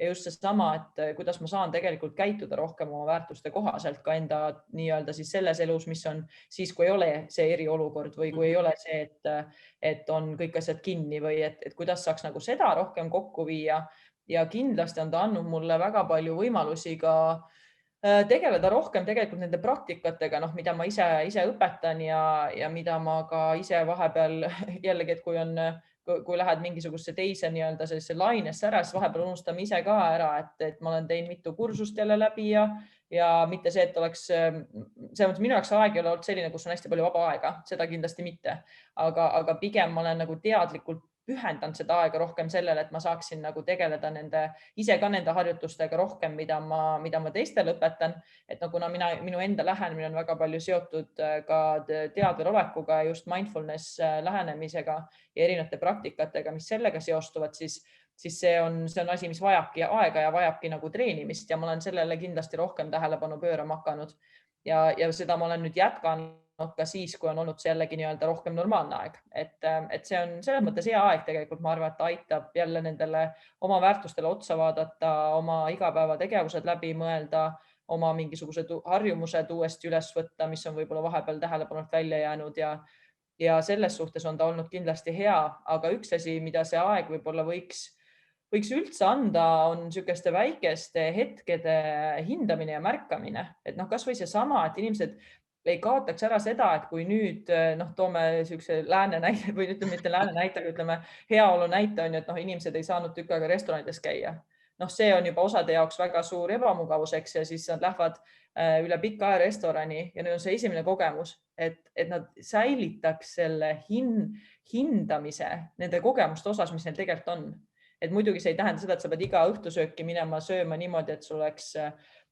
just seesama, et kuidas ma saan tegelikult käituda rohkem oma väärtuste kohaselt ka enda nii-öelda siis selles elus, mis on siis, kui ei ole see eriolukord või kui ei ole see, et on kõik asjad kinni või et kuidas saaks nagu seda rohkem kokku viia. Ja kindlasti on ta andnud mulle väga palju võimalusi ka tegeleda rohkem tegelikult nende praktikatega, mida ma ise õpetan ja mida ma ka ise vahepeal jällegi, et kui lähed mingisugusesse teise nii-öelda sellise lainesse ära, siis vahepeal unustame ise ka ära, et ma olen teinud mitu kursust jälle läbi ja mitte see, et oleks, selles mõttes minu jaoks aeg ei ole olnud selline, kus on hästi palju vaba aega, seda kindlasti mitte, aga pigem ma olen nagu teadlikult pühendanud seda aega rohkem sellele, et ma saaksin nagu tegeleda ise ka nende harjutustega rohkem, mida ma teistele õpetan. Et kuna minu enda lähenemine on väga palju seotud ka teadvel olekuga, just mindfulness lähenemisega ja erinevate praktikatega, mis sellega seostuvad, siis see on asi, mis vajabki aega ja vajabki nagu treenimist ja ma olen sellele kindlasti rohkem tähelepanu pöörama hakanud. Ja seda ma olen nüüd jätkanud ka siis, kui on olnud see jällegi nii-öelda rohkem normaalne aeg. Et see on selles mõttes hea aeg tegelikult, ma arvan, et aitab jälle nendele oma väärtustele otsa vaadata, oma igapäevategevused läbi mõelda, oma mingisugused harjumused uuesti üles võtta, mis on võib-olla vahepeal tähelepanult välja jäänud ja selles suhtes on ta olnud kindlasti hea, aga üks asi, mida see aeg võib-olla võiks üldse anda, on niisuguste väikeste hetkede hindamine ja märkamine, et kas või seesama, et inimesed ei kaotaks ära seda, et kui nüüd toome niisuguse lääne näite või ütleme, mitte lääne näite, aga ütleme heaolu näite on ju, et inimesed ei saanud tükk aega restoranides käia. See on juba osade jaoks väga suur ebamugavus, eks, ja siis nad lähevad üle pika aja restorani ja neil on see esimene kogemus, et nad säilitaks selle hindamise nende kogemuste osas, mis neil tegelikult on. Et muidugi see ei tähenda seda, et sa pead iga õhtusööki minema sööma niimoodi, et sul oleks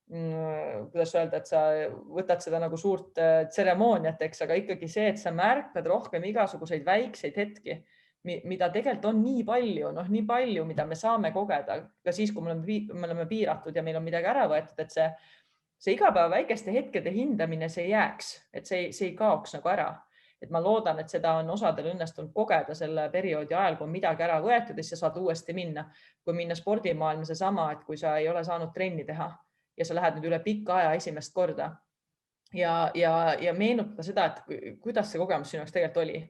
kuidas öelda, et sa võtad seda nagu suurt tseremooniat, eks, aga ikkagi see, et sa märkad rohkem igasuguseid väikseid hetki, mida tegelikult on nii palju, mida me saame kogeda ka siis, kui me oleme piiratud ja meil on midagi ära võetud, et see igapäeva väikeste hetkede hindamine, see jääks, et see ei kaoks nagu ära. et ma loodan, et seda on osadel õnnestunud kogeda selle perioodi ajal, kui on midagi ära võetud ja siis sa saad uuesti minna. Kui minna spordimaailma seesama, et kui sa ei ole saanud trenni teha ja sa lähed nüüd üle pika aja esimest korda ja meenutada seda, et kuidas see kogemus sinu jaoks tegelikult oli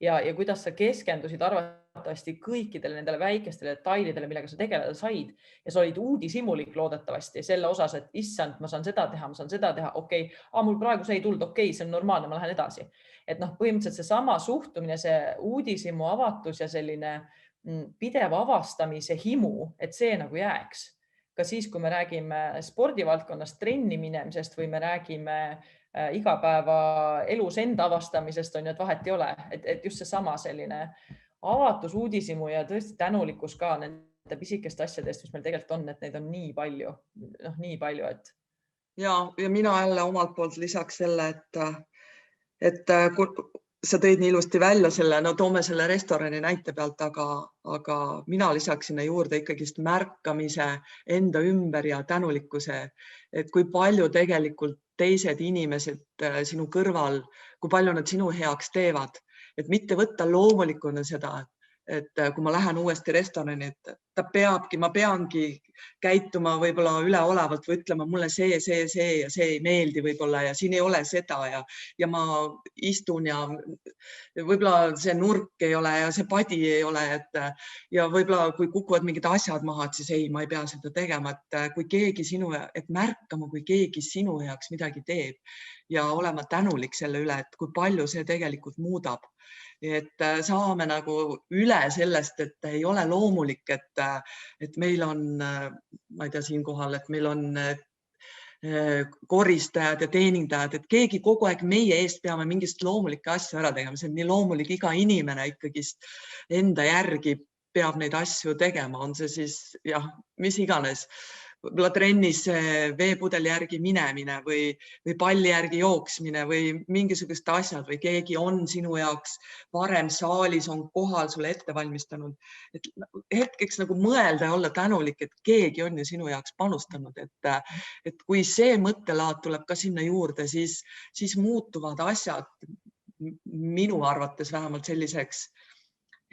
ja kuidas sa keskendusid arvatavasti kõikidele nendele väikestele detailidele, millega sa tegeleda said ja sa olid uudishimulik loodetavasti selle osas, et issand, ma saan seda teha, ma saan seda teha. Okei, mul praegu see ei tulnud. Okei, see on normaalne, ma lähen edasi. Et põhimõtteliselt seesama suhtumine, see uudishimu avatus ja selline pidev avastamise himu, et see nagu jääks. Ka siis, kui me räägime spordivaldkonnast trenni minemisest või me räägime igapäeva elus enda avastamisest, on ju, et vahet ei ole, et just seesama selline avatus, uudishimu ja tõesti tänulikkus ka nende pisikeste asjadest, mis meil tegelikult on, et neid on nii palju, nii palju, et. Ja mina jälle omalt poolt lisaks selle, et sa tõid nii ilusti välja selle, no toome selle restorani näite pealt, aga mina lisaks sinna juurde ikkagist märkamise enda ümber ja tänulikkuse, et kui palju tegelikult teised inimesed sinu kõrval, kui palju nad sinu heaks teevad, et mitte võtta loomulikuna seda, et kui ma lähen uuesti restorani, et ma peangi käituma võib-olla üleolevalt või ütlema mulle see ja see ei meeldi võib-olla ja siin ei ole seda ja ma istun ja võib-olla see nurk ei ole ja see padi ei ole, ja võib-olla kui kukuvad mingid asjad maha, et siis ei, ma ei pea seda tegema, et kui keegi et märkama, kui keegi sinu heaks midagi teeb ja olema tänulik selle üle, et kui palju see tegelikult muudab. Et saame nagu üle sellest, et ei ole loomulik, et meil on, ma ei tea siinkohal, et meil on koristajad ja teenindajad, et keegi kogu aeg meie eest peame mingist loomulikke asju ära tegema. See on nii loomulik, iga inimene ikkagist enda järgi peab neid asju tegema, on see siis mis iganes. Võib-olla trennis veepudeli järgi minemine või palli järgi jooksmine või mingisugused asjad või keegi on sinu jaoks varem saalis, on kohal sulle ette valmistanud. Et hetkeks nagu mõelda ja olla tänulik, et keegi on ju sinu jaoks panustanud. Et kui see mõttelaad tuleb ka sinna juurde, siis muutuvad asjad minu arvates vähemalt selliseks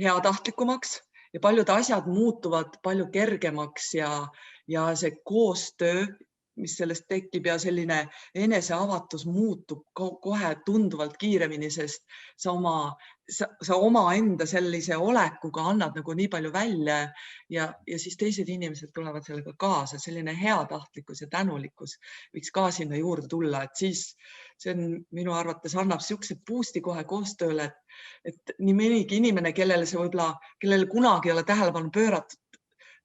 heatahtlikumaks ja paljud asjad muutuvad palju kergemaks ja see koostöö, mis sellest tekib ja selline eneseavatus muutub kohe tunduvalt kiiremini, sest sa oma enda sellise olekuga annad nagu nii palju välja ja siis teised inimesed tulevad sellega kaasa. Selline heatahtlikkus ja tänulikkus võiks ka sinna juurde tulla, et siis see on minu arvates annab siukse boost'i kohe koostööle, et nii mõnigi inimene, kellele kunagi ei ole tähelepanu pööratud,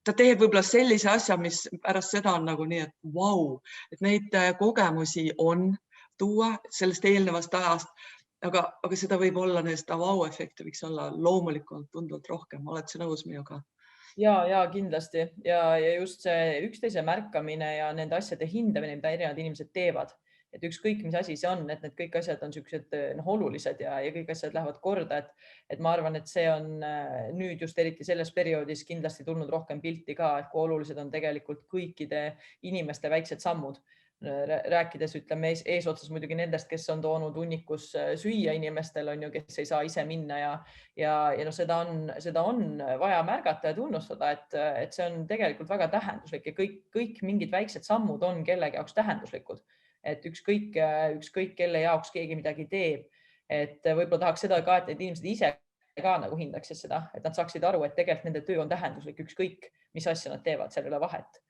ta teeb võib-olla sellise asja, mis pärast seda on nagu nii, et vau, et neid kogemusi on tuua sellest eelnevast ajast, aga seda võib olla, seda vau-efekti võiks olla loomulikult tunduvalt rohkem. Oled sa nõus minuga? Ja kindlasti ja just see üksteise märkamine ja nende asjade hindamine, mida erinevad inimesed teevad. Et ükskõik, mis asi see on, et need kõik asjad on sellised olulised ja kõik asjad lähevad korda, et ma arvan, et see on nüüd just eriti selles perioodis kindlasti tulnud rohkem pilti ka, et kui olulised on tegelikult kõikide inimeste väiksed sammud. Rääkides, ütleme eesotsas muidugi nendest, kes on toonud hunnikus süüa inimestel, on ju, kes ei saa ise minna ja seda on vaja märgata ja tunnustada, et see on tegelikult väga tähenduslik ja kõik mingid väiksed sammud on kellegi jaoks tähenduslikud. Et ükskõik kelle jaoks keegi midagi teeb, et võib-olla tahaks seda ka, et need inimesed ise ka nagu hindaksid seda, et nad saaksid aru, et tegelikult nende töö on tähenduslik, ükskõik mis asja nad teevad, seal ei ole vahet.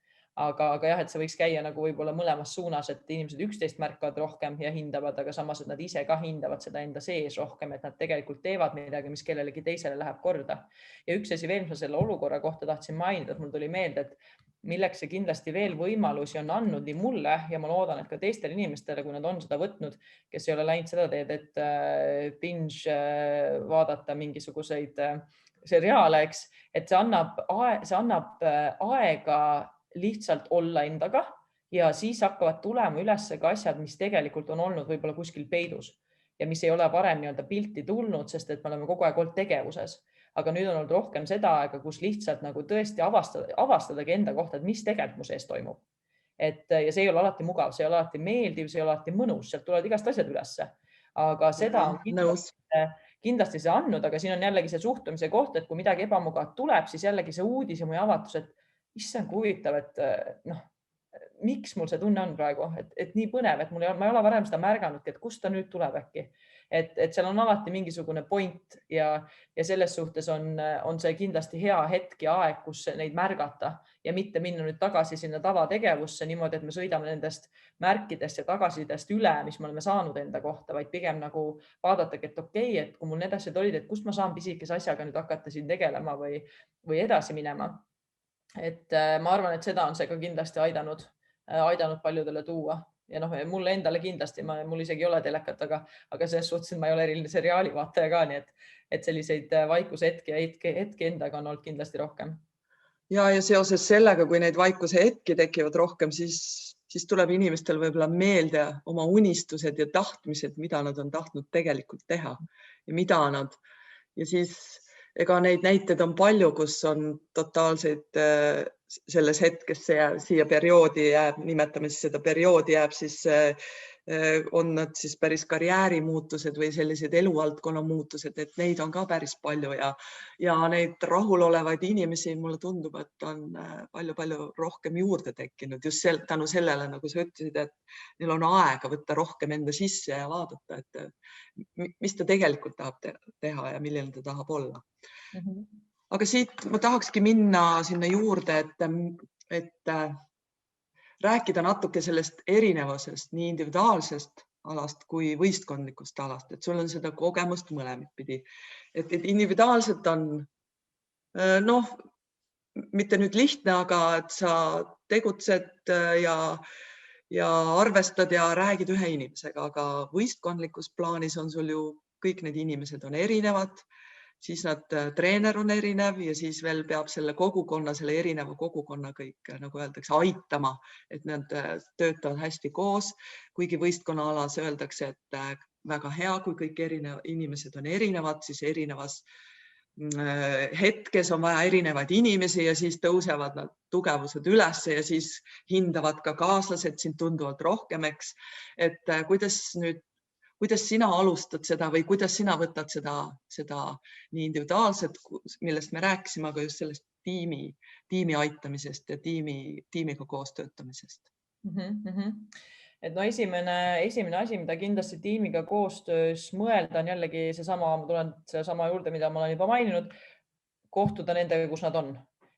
Aga jah, et see võiks käia nagu võib-olla mõlemas suunas, et inimesed üksteist märkavad rohkem ja hindavad, aga samas, et nad ise ka hindavad seda enda sees rohkem, et nad tegelikult teevad midagi, mis kellelegi teisele läheb korda. Ja üks asi veel, mis ma selle olukorra kohta tahtsin mainida, et mul tuli meelde, et milleks see kindlasti veel võimalusi on andnud nii mulle ja ma loodan, et ka teistele inimestele, kui nad on seda võtnud, kes ei ole läinud seda teed, et binge vaadata mingisuguseid seriaale, eks, et see annab aega lihtsalt olla endaga ja siis hakkavad tulema üles ka asjad, mis tegelikult on olnud võib-olla kuskil peidus ja mis ei ole varem nii-öelda pilti tulnud, sest et me oleme kogu aeg olnud tegevuses. Aga nüüd on olnud rohkem seda aega, kus lihtsalt nagu tõesti avastadagi enda kohta, et mis tegelikult mu sees toimub. Ja see ei ole alati mugav, see ei ole alati meeldiv, see ei ole alati mõnus, sealt tulevad igast asjad ülesse. Aga seda on kindlasti see andnud, aga siin on jällegi see suhtumise koht, et kui midagi ebamugavat tuleb, siis jällegi see uudis ja mu avatus, et issand, kui huvitav, et noh, miks mul see tunne on praegu, et nii põnev, et ma ei ole varem seda märganudki, et kust ta nüüd tuleb äkki. Et seal on alati mingisugune point ja selles suhtes on see kindlasti hea hetk ja aeg, kus neid märgata ja mitte minna nüüd tagasi sinna tavategevusse niimoodi, et me sõidame nendest märkidest ja tagasidest üle, mis me oleme saanud enda kohta, vaid pigem nagu vaadatagi, et okei, et kui mul need asjad olid, et kust ma saan pisikese asjaga nüüd hakata siin tegelema või edasi minema. Et ma arvan, et seda on see ka kindlasti aidanud paljudele tuua. Ja noh, mulle endale kindlasti, mul isegi ei ole telekat, aga selles suhtes, et ma ei ole eriline seriaali vaataja ka, nii et selliseid vaikuse hetki endaga on olnud kindlasti rohkem. Ja seoses sellega, kui neid vaikuse hetki tekivad rohkem, siis tuleb inimestel võib-olla meelde oma unistused ja tahtmised, mida nad on tahtnud tegelikult teha ja siis ega neid näiteid on palju, kus on totaalseid selles hetkes siia perioodi jääb, nimetame siis seda perioodi jääb, siis on nad siis päris karjäärimuutused või sellised eluvaldkonna muutused, et neid on ka päris palju ja neid rahulolevaid inimesi, mulle tundub, et on palju-palju rohkem juurde tekkinud just tänu sellele, nagu sa ütlesid, et neil on aega võtta rohkem enda sisse ja vaadata, et mis ta tegelikult tahab teha ja milline ta tahab olla. Aga siit ma tahakski minna sinna juurde, et rääkida natuke sellest erinevusest nii individuaalsest alast kui võistkondlikust alast, et sul on seda kogemust mõlemit pidi. Et individuaalselt on mitte nüüd lihtne, aga et sa tegutsed ja arvestad ja räägid ühe inimesega, aga võistkondlikus plaanis on sul ju kõik need inimesed on erinevad, siis treener on erinev ja siis veel peab selle erineva kogukonna kõik, nagu öeldakse, aitama, et nad töötavad hästi koos, kuigi võistkonnaalas öeldakse, et väga hea, kui kõik inimesed on erinevad, siis erinevas hetkes on vaja erinevaid inimesi ja siis tõusevad nad tugevused üles ja siis hindavad ka kaaslased sind tunduvalt rohkem, eks. Et kuidas sina alustad seda või kuidas sina võtad seda nii individuaalset, millest me rääkisime, aga just sellest tiimi aitamisest ja tiimiga koos töötamisest? Et no esimene asi, mida kindlasti tiimiga koostöös mõelda on jällegi seesama, ma tulen sellesama juurde, mida ma olen juba maininud, kohtuda nendega, kus nad on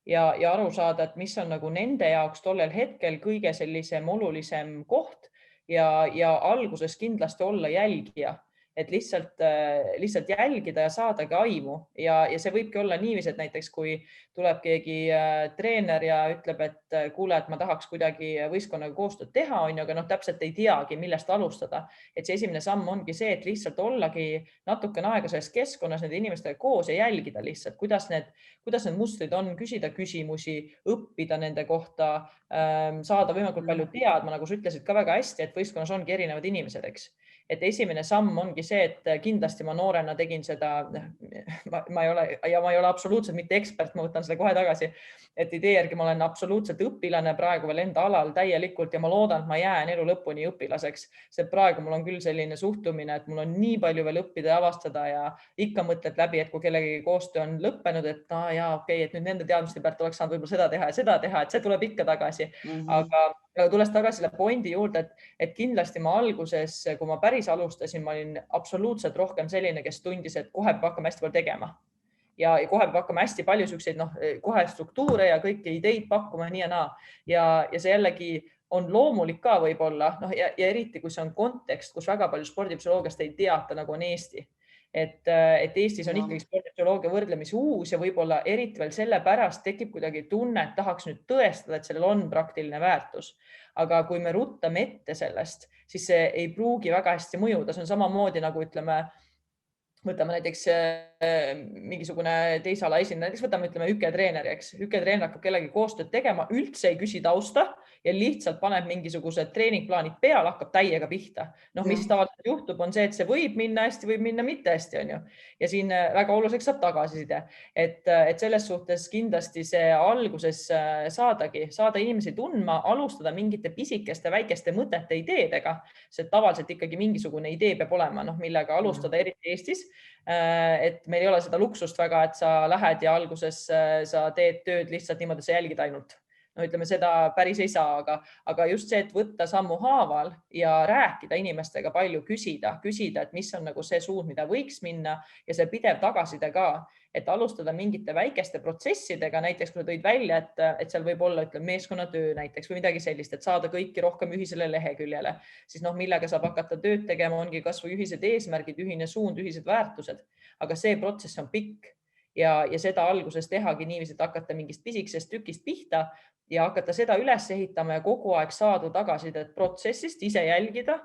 ja aru saada, et mis on nagu nende jaoks tollel hetkel kõige sellisem olulisem koht ja alguses kindlasti olla jälgija, et lihtsalt jälgida ja saadagi aimu ja see võibki olla niiviisi, et näiteks kui tuleb keegi treener ja ütleb, et kuule, et ma tahaks kuidagi võistkonnaga koostööd teha, aga täpselt ei teagi, millest alustada. Et see esimene samm ongi see, et lihtsalt ollagi natukene aega selles keskkonnas nende inimestega koos ja jälgida lihtsalt, kuidas need mustrid on, küsida küsimusi, õppida nende kohta, saada võimalikult palju teadma, nagu sa ütlesid ka väga hästi, et võistkonnas ongi erinevad inimesed, eks. Et esimene samm ongi see, et kindlasti ma noorena tegin seda, ma ei ole absoluutselt mitte ekspert, ma võtan selle kohe tagasi, et idee järgi ma olen absoluutselt õpilane praegu veel enda alal täielikult ja ma loodan, et ma jään elu lõpuni õpilaseks, sest praegu mul on küll selline suhtumine, et mul on nii palju veel õppida ja avastada ja ikka mõtled läbi, et kui kellegi koostöö on lõppenud, et et nüüd nende teadmiste pealt oleks saanud võib-olla seda teha, et see tuleb ikka tagasi. Aga tulles tagasi selle pointi juurde, et kindlasti ma alguses, kui ma päris alustasin, ma olin absoluutselt rohkem selline, kes tundis, et kohe peab hakkama hästi palju tegema ja kohe peab hakkama hästi palju selliseid kohe struktuure ja kõiki ideid pakkuma nii ja naa. Ja see jällegi on loomulik ka võib-olla ja eriti, kui see on kontekst, kus väga palju spordipsühholoogiast ei teata, nagu on Eesti. Et Eestis on ikkagi spordipsühholoogia võrdlemisi uus ja võib-olla eriti veel sellepärast tekib kuidagi tunne, et tahaks nüüd tõestada, et sellel on praktiline väärtus. Aga kui me ruttame ette sellest, siis see ei pruugi väga hästi mõjuda. See on samamoodi nagu võtame näiteks mingisugune teise ala esindaja, näiteks võtame üketreeneri, eks. Üketreener hakkab kellegi koostööd tegema, üldse ei küsi tausta ja lihtsalt paneb mingisugused treeningplaanid peale, hakkab täiega pihta. Mis tavaliselt juhtub, on see, et see võib minna hästi, võib minna mitte hästi, on ju. Ja siin väga oluliseks saab tagasiside. Et selles suhtes kindlasti see alguses saada inimesi tundma, alustada mingite pisikeste väikeste mõtete ideedega, sest tavaliselt ikkagi mingisugune idee peab olema, millega alustada eriti Eestis. et meil ei ole seda luksust väga, et sa lähed ja alguses sa teed tööd lihtsalt niimoodi, sa jälgid ainult. No ütleme, seda päris ei saa, aga just see, et võtta sammu haaval ja rääkida inimestega palju, küsida, et mis on nagu see suund, mida võiks minna ja see pidev tagasiside ka, et alustada mingite väikeste protsessidega, näiteks kui sa tõid välja, et seal võib olla, ütleme, meeskonnatöö näiteks või midagi sellist, et saada kõiki rohkem ühisele leheküljele, siis millega saab hakata tööd tegema, ongi kas või ühised eesmärgid, ühine suund, ühised väärtused, aga see protsess on pikk ja seda alguses tehagi niiviisi, et hakata mingist pisikesest tükist pihta ja hakata seda üles ehitama ja kogu aeg saada tagasisidet protsessist, ise jälgida,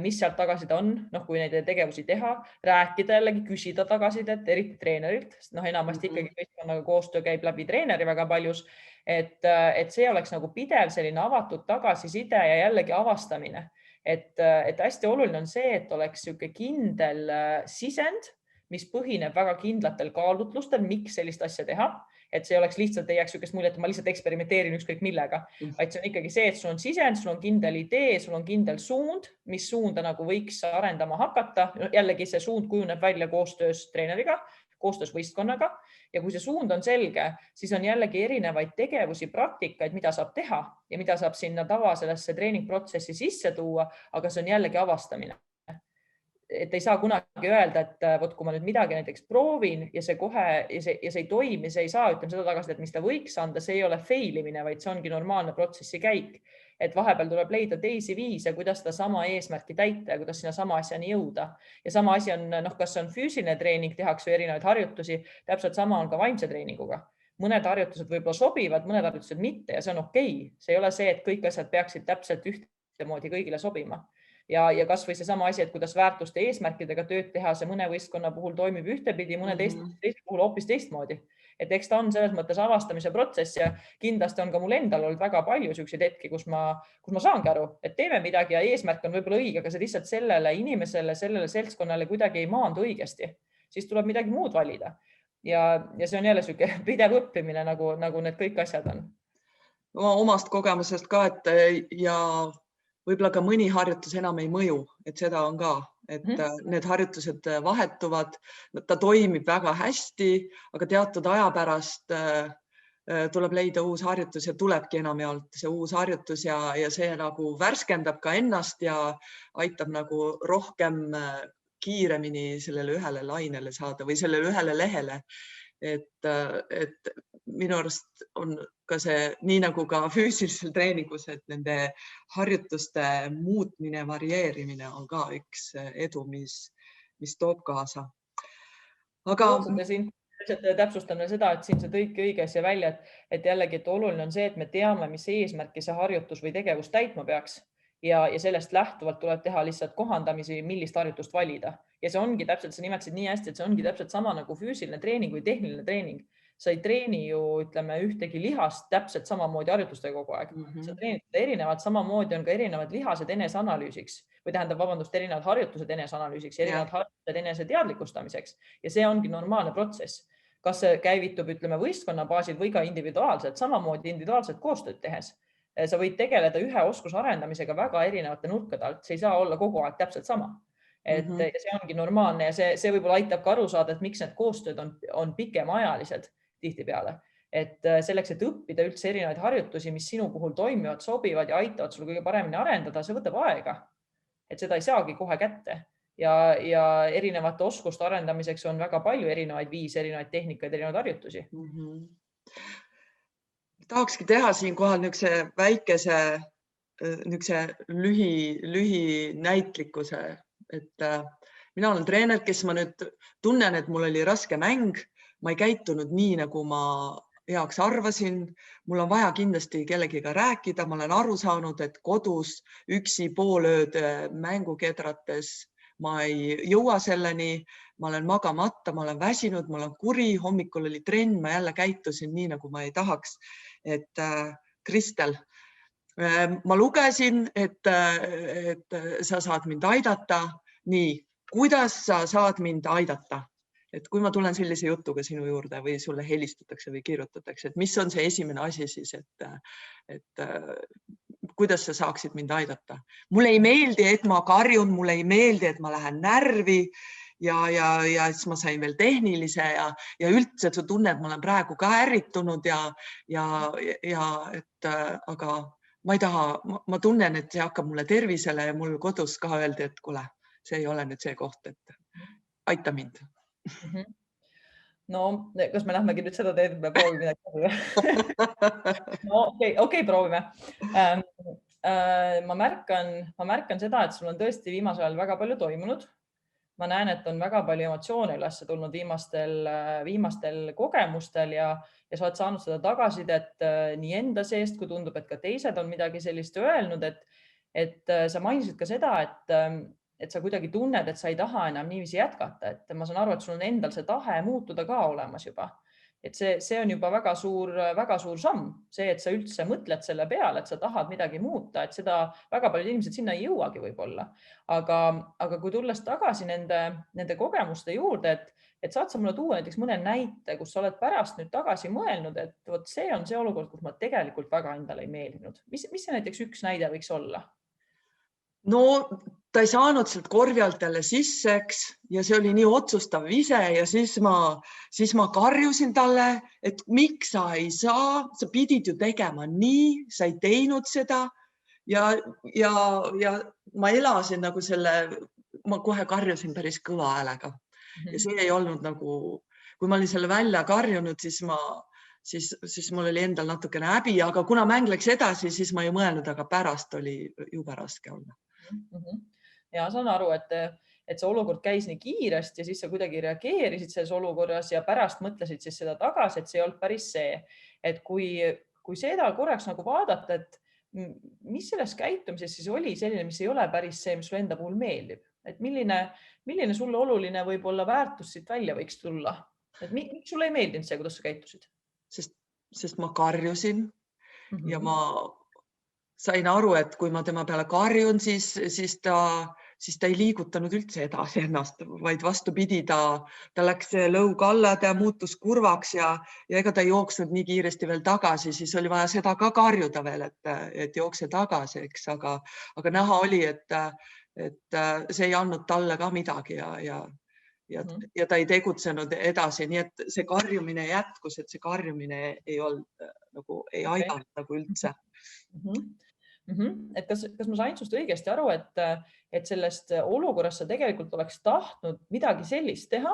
mis sealt tagasiside on, kui neid tegevusi teha, rääkida jällegi, küsida tagasisidet, eriti treenerilt, sest enamasti ikkagi võistkonnaga koostöö käib läbi treeneri väga paljus, et see oleks nagu pidev selline avatud tagasiside ja jällegi avastamine. Et hästi oluline on see, et oleks niisugune kindel sisend, mis põhineb väga kindlatel kaalutlustel, miks sellist asja teha, et see oleks lihtsalt, ei jääks niisugust muljet, et ma lihtsalt eksperimenteerin ükskõik millega, vaid see on ikkagi see, et sul on sisend, sul on kindel idee, sul on kindel suund, mis suunda nagu võiks arendama hakata. Jällegi see suund kujuneb välja koostöös treeneriga, koostöös võistkonnaga ja kui see suund on selge, siis on jällegi erinevaid tegevusi, praktikaid, mida saab teha ja mida saab sinna tavasellesse treeningprotsessi sisse tuua, aga see on jällegi avastamine. Et ei saa kunagi öelda, et võt, kui ma nüüd midagi näiteks proovin ja see kohe ja see ei toimi, see ei saa, ütleme seda tagasisidet, mis ta võiks anda, see ei ole failimine, vaid see ongi normaalne protsessi käik. Et vahepeal tuleb leida teisi viise, kuidas seda sama eesmärki täita ja kuidas sinna sama asjani jõuda. Ja sama asi on, kas on füüsiline treening, tehakse erinevaid harjutusi, täpselt sama on ka vaimse treeninguga. Mõned harjutused võib-olla sobivad, mõned harjutused mitte ja see on okei. See ei ole see, et kõik asjad peaksid täpselt ühtemoodi kõigile sobima. Ja kas või see sama asi, et kuidas väärtuste eesmärkidega tööd teha, see mõne võistkonna puhul toimib ühtepidi, mõne teise puhul hoopis teistmoodi. Et eks ta on selles mõttes avastamise protsess ja kindlasti on ka mul endal olnud väga palju selliseid hetki, kus ma saangi aru, et teeme midagi ja eesmärk on võib-olla õige, aga see lihtsalt sellele inimesele, sellele seltskonnale kuidagi ei maandu õigesti. Siis tuleb midagi muud valida. Ja see on jälle selline pidev õppimine, nagu need kõik asjad on. Omast kogemusest ka, et ja võib-olla ka mõni harjutus enam ei mõju, et seda on ka, et need harjutused vahetuvad, ta toimib väga hästi, aga teatud aja pärast tuleb leida uus harjutus ja tulebki enamjaolt see uus harjutus ja see nagu värskendab ka ennast ja aitab nagu rohkem kiiremini sellele ühele lainele saada või sellele ühele lehele. Et minu arust on ka see nii nagu ka füüsilisel treeningus, et nende harjutuste muutmine, varieerimine on ka üks edu, mis toob kaasa. Aga täpsustan seda, et siin sa tõidki õigesti välja, et jällegi, et oluline on see, et me teame, mis eesmärki see harjutus või tegevus täitma peaks. Ja sellest lähtuvalt tuleb teha lihtsalt kohandamisi, millist harjutust valida. Ja see ongi täpselt, sa nimetasid nii hästi, et see ongi täpselt sama nagu füüsiline treening või tehniline treening. Sa ei treeni ju, ütleme, ühtegi lihast täpselt samamoodi harjutustega kogu aeg. Sa treenid erinevad, samamoodi on ka erinevad lihased eneseanalüüsiks või erinevad harjutused eneseanalüüsiks, erinevad harjutused enese teadlikustamiseks. Ja see ongi normaalne protsess. Kas see käivitub, ütleme, võistkonna baasil või ka individuaalselt, samamoodi individuaalselt koostööd tehes. Sa võid tegeleda ühe oskuse arendamisega väga erinevate nurkade alt, see ei saa olla kogu aeg täpselt sama. Et see ongi normaalne ja see võib-olla aitab ka aru saada, et miks need koostööd on pikemaajalised tihtipeale. Et selleks, et õppida üldse erinevaid harjutusi, mis sinu puhul toimivad, sobivad ja aitavad sul kõige paremini arendada, see võtab aega. Et seda ei saagi kohe kätte ja erinevate oskuste arendamiseks on väga palju erinevaid viise, erinevaid tehnikaid, erinevaid harjutusi. Tahakski teha siinkohal niisuguse väikese lühinäitlikkuse, et mina olen treener, kes ma nüüd tunnen, et mul oli raske mäng, ma ei käitunud nii, nagu ma heaks arvasin, mul on vaja kindlasti kellegiga rääkida, ma olen aru saanud, et kodus üksi poolööd mängukedrates ma ei jõua selleni, ma olen magamata, ma olen väsinud, ma olen kuri, hommikul oli trenn, ma jälle käitusin nii, nagu ma ei tahaks. Et Kristel, ma lugesin, et sa saad mind aidata. Nii, kuidas sa saad mind aidata? Et kui ma tulen sellise jutuga sinu juurde või sulle helistatakse või kirjutatakse, et mis on see esimene asi siis, et kuidas sa saaksid mind aidata? Mulle ei meeldi, et ma karjun, mulle ei meeldi, et ma lähen närvi ja siis ma sain veel tehnilise ja üldse sa tunned, ma olen praegu ka ärritunud aga ma ei taha, ma tunnen, et see hakkab mulle tervisele ja mul kodus ka öeldi, et kuule, see ei ole nüüd see koht, et aita mind. No, kas me lähmegi nüüd seda teed, et me proovime midagi? No, okei, proovime. Ma märkan seda, et sul on tõesti viimasel ajal väga palju toimunud. Ma näen, et on väga palju emotsioone üles tulnud viimastel kogemustel ja sa oled saanud seda tagasisidet nii enda seest, kui tundub, et ka teised on midagi sellist öelnud, et sa mainisid ka seda, et sa kuidagi tunned, et sa ei taha enam niiviisi jätkata, et ma saan aru, et sul on endal see tahe muutuda ka olemas juba. Et see on juba väga suur samm, see, et sa üldse mõtled selle peale, et sa tahad midagi muuta, et seda väga paljud inimesed sinna ei jõuagi võib-olla. Aga kui tulles tagasi nende kogemuste juurde, et saad sa mulle tuua näiteks mõne näite, kus sa oled pärast nüüd tagasi mõelnud, et vot see on see olukord, kus ma tegelikult väga endale ei meeldinud. Mis see näiteks üks näide võiks olla? No ta ei saanud sealt korvi alt jälle sisseks ja see oli nii otsustav vise ja siis ma karjusin talle, et miks sa ei saa, sa pidid ju tegema nii, sa ei teinud seda ja ma elasin nagu ma kohe karjusin päris kõva häälega ja see ei olnud nagu, kui ma olin selle välja karjunud, siis mul oli endal natukene häbi, aga kuna mäng läks edasi, siis ma ei mõelnud, aga pärast oli jube raske olla. Ja saan aru, et see olukord käis nii kiiresti ja siis sa kuidagi reageerisid selles olukorras ja pärast mõtlesid siis seda tagasi, et see ei olnud päris see. Et kui seda korraks nagu vaadata, et mis selles käitumises siis oli selline, mis ei ole päris see, mis sulle enda puhul meeldib, et milline sulle oluline võib-olla väärtus siit välja võiks tulla, et miks sulle ei meeldinud see, kuidas sa käitusid? Sest ma karjusin ja ma sain aru, et kui ma tema peale karjun, siis ta ei liigutanud üldse edasi ennast, vaid vastupidi, ta läks lõug alla, ta muutus kurvaks ja ega ta ei jooksnud nii kiiresti veel tagasi, siis oli vaja seda ka karjuda veel, et jookse tagasi, eks, aga näha oli, et see ei andnud talle ka midagi ja ta ei tegutsenud edasi, nii et see karjumine jätkus, et see karjumine ei aidanud nagu üldse. Et kas ma sain sust õigesti aru, et sellest olukorrast sa tegelikult oleks tahtnud midagi sellist teha,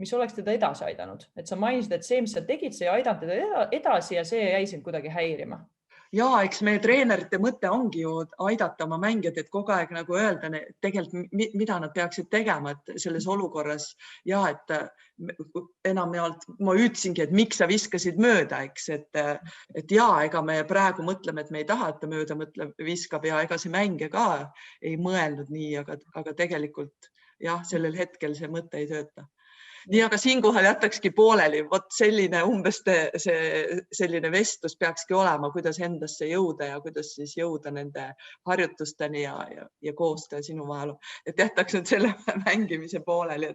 mis oleks teda edasi aidanud? Et sa mainisid, et see, mis sa tegid, see ei aidanud teda edasi ja see jäi sind kuidagi häirima. Ja, eks meie treenerite mõte ongi ju aidata oma mängijad, et kogu aeg nagu öelda tegelikult, mida nad peaksid tegema, et selles olukorras ja, et enamjaolt ma ütlesingi, et miks sa viskasid mööda, eks, et ja, ega me praegu mõtleme, et me ei taha, et ta mööda viskab ja ega see mängija ka ei mõelnud nii, aga tegelikult jah, sellel hetkel see mõte ei tööta. Nii, aga siinkohal jätakski pooleli, vot selline umbes selline vestlus peakski olema, kuidas endasse jõuda ja kuidas siis jõuda nende harjutusteni ja koostöö sinu vahel, et jätaks nüüd selle mängimise pooleli.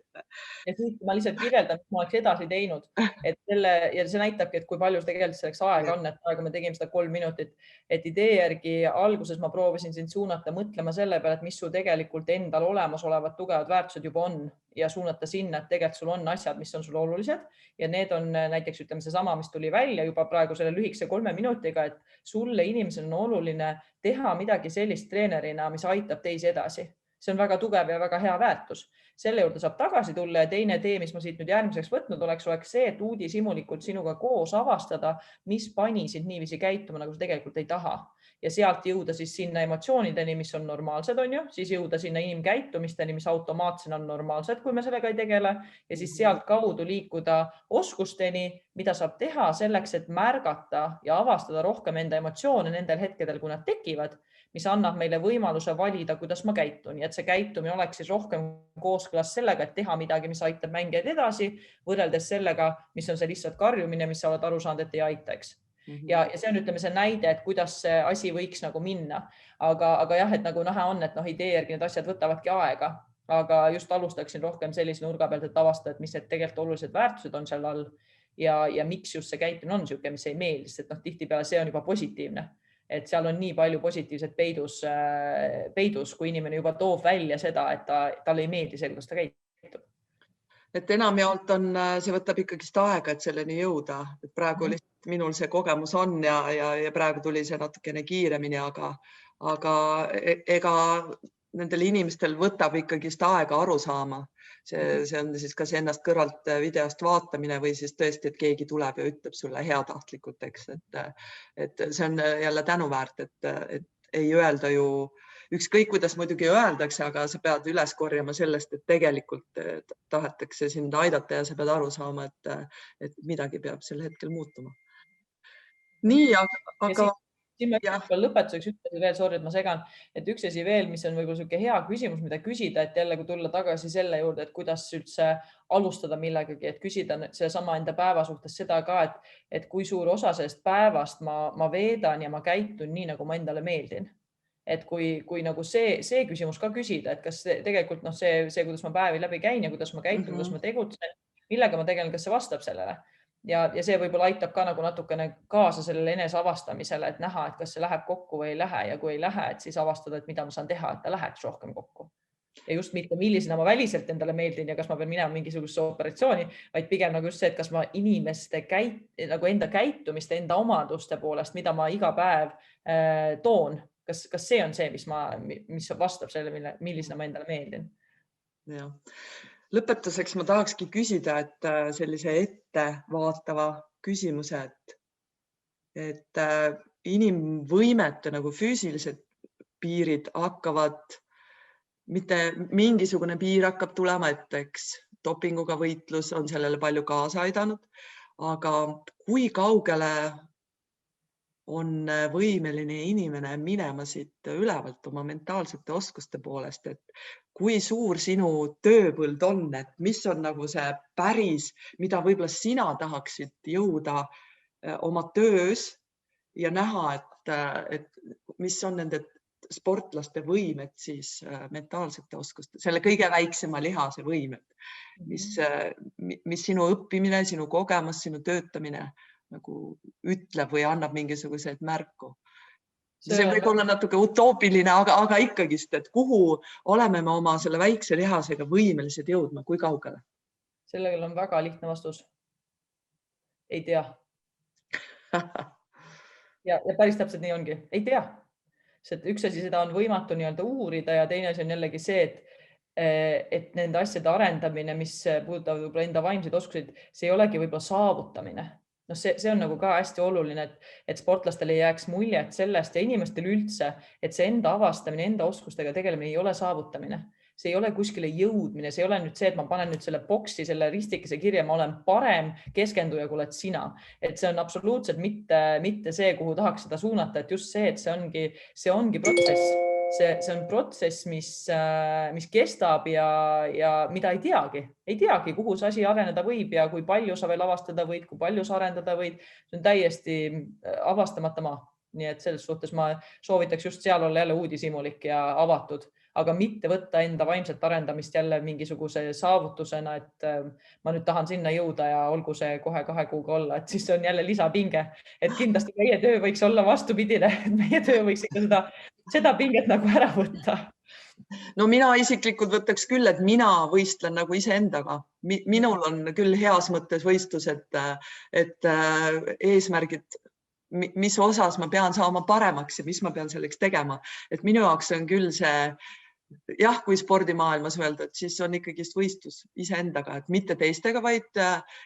Ja siis ma lihtsalt kirjeldan, mis ma oleks edasi teinud, ja see näitabki, et kui palju tegelikult selleks aega on, et praegu me tegime seda 3 minutit, et idee järgi alguses ma proovisin sind suunata mõtlema selle peale, et mis sul tegelikult endal olemas olevad tugevad väärtused juba on ja suunata sinna, et tegelikult sul on asjad, mis on sul olulised ja need on näiteks ütleme seesama, mis tuli välja juba praegu selle lühikese 3 minutiga, et sulle inimesel on oluline teha midagi sellist treenerina, mis aitab teisi edasi. See on väga tugev ja väga hea väärtus. Selle juurde saab tagasi tulla ja teine tee, mis ma siit nüüd järgmiseks võtnud oleks see, et uudishimulikult sinuga koos avastada, mis pani sind niiviisi käituma, nagu sa tegelikult ei taha. Ja sealt jõuda siis sinna emotsioonideni, mis on normaalsed, on ju, siis jõuda sinna inimkäitumisteni, mis automaatsena on normaalsed, kui me sellega ei tegele ja siis sealt kaudu liikuda oskusteni, mida saab teha selleks, et märgata ja avastada rohkem enda emotsioone nendel hetkedel, kui nad tekivad, mis annab meile võimaluse valida, kuidas ma käitun ja et see käitumine oleks siis rohkem kooskõlas sellega, et teha midagi, mis aitab mängijaid edasi, võrreldes sellega, mis on see lihtsalt karjumine, mis sa oled aru saanud, et ei aitaks. Ja see on ütleme see näide, et kuidas see asi võiks nagu minna. Aga jah, et nagu näha on, et idee järgi need asjad võtavadki aega, aga just alustaksin rohkem sellise nurga pealt, et avastada, et mis need tegelikult olulised väärtused on seal all ja miks just see käitumine on niisugune, mis ei meeldi, sest tihtipeale see on juba positiivne. Et seal on nii palju positiivset peidus, kui inimene juba toob välja seda, et talle ei meeldi see, kuidas ta käitub. et enamjaolt see võtab ikkagist aega, et selleni jõuda, et praegu lihtsalt minul see kogemus on ja praegu tuli see natukene kiiremini, aga ega nendel inimestel võtab ikkagist aega aru saama. See on siis kas ennast kõrvalt videost vaatamine või siis tõesti, et keegi tuleb ja ütleb sulle heatahtlikult, eks, et see on jälle tänuväärt, et ei öelda ju ükskõik, kuidas muidugi öeldakse, aga sa pead üles korjama sellest, et tegelikult tahetakse sind aidata ja sa pead aru saama, et midagi peab sel hetkel muutuma. Nii, aga siin ma lõpetuseks ütlen veel, sorry, et ma segan, et üks asi veel, mis on võib-olla selline hea küsimus, mida küsida, et jälle tulla tagasi selle juurde, et kuidas üldse alustada millegagi, et küsida seesama enda päeva suhtes seda ka, et kui suur osa sellest päevast ma veedan ja ma käitun nii, nagu ma endale meeldin. Et kui nagu see küsimus ka küsida, et kas tegelikult see, kuidas ma päevi läbi käin ja kuidas ma käitun, kuidas ma tegutsen, millega ma tegelen, kas see vastab sellele. Ja see võib-olla aitab ka nagu natukene kaasa sellele enese avastamisele, et näha, et kas see läheb kokku või ei lähe ja kui ei lähe, et siis avastada, et mida ma saan teha, et ta läheks rohkem kokku. Ja just mitte millisena ma väliselt endale meeldin ja kas ma pean minema mingisugusesse operatsiooni, vaid pigem nagu just see, et kas ma inimeste nagu enda käitumist, enda omaduste poolest, mida ma iga päev toon, kas see on see, mis vastab sellele, millisena ma endale meeldin. Ja. Lõpetuseks ma tahakski küsida, et sellise ettevaatava küsimuse, et inimvõimete nagu füüsilised piirid hakkavad, mitte mingisugune piir hakkab tulema, et eks dopinguga võitlus on sellele palju kaasa aidanud, aga kui kaugele on võimeline inimene minema siit ülevalt oma mentaalsete oskuste poolest, et kui suur sinu tööpõld on, et mis on nagu see päris, mida võib-olla sina tahaksid jõuda oma töös ja näha, et mis on nende sportlaste võimed siis mentaalsete oskuste, selle kõige väiksema lihase võimed, mis sinu õppimine, sinu kogemus, sinu töötamine nagu ütleb või annab mingisuguseid märku. See võib olla natuke utoopiline, aga ikkagist, et kuhu oleme me oma selle väikse lihasega võimelised jõudma, kui kaugele? Sellel on väga lihtne vastus. Ei tea. Ja päris täpselt nii ongi. Ei tea. Üks asi seda on võimatu nii-öelda uurida ja teine asi on jällegi see, et nende asjade arendamine, mis puudutavad võib-olla enda vaimseid oskuseid, see ei olegi võib-olla saavutamine. See on nagu ka hästi oluline, et sportlastel ei jääks muljet sellest ja inimestel üldse, et see enda avastamine, enda oskustega tegelemine ei ole saavutamine. See ei ole kuskile jõudmine, see ei ole nüüd see, et ma panen nüüd selle boksi, selle ristikese kirja, ma olen parem keskenduja, kui oled sina. Et see on absoluutselt mitte see, kuhu tahaks seda suunata, et just see, et see ongi protsess. See on protsess, mis kestab ja mida ei teagi, kuhu see asi areneda võib ja kui palju sa veel avastada võid, kui palju sa arendada võid. See on täiesti avastamata maa. Nii et selles suhtes ma soovitaks just seal olla jälle uudishimulik ja avatud, aga mitte võtta enda vaimset arendamist jälle mingisuguse saavutusena, et ma nüüd tahan sinna jõuda ja olgu see kohe 2 kuuga olla, et siis on jälle lisapinge. Et kindlasti meie töö võiks olla vastupidine, et meie töö võiks ikka seda pinget nagu ära võtta. No mina isiklikult võtaks küll, et mina võistlen nagu iseendaga. Minul on küll heas mõttes võistlus, et eesmärgid, mis osas ma pean saama paremaks ja mis ma pean selleks tegema. Et minu jaoks on küll see, jah, kui spordimaailmas öelda, et siis on ikkagist võistlus iseendaga, et mitte teistega, vaid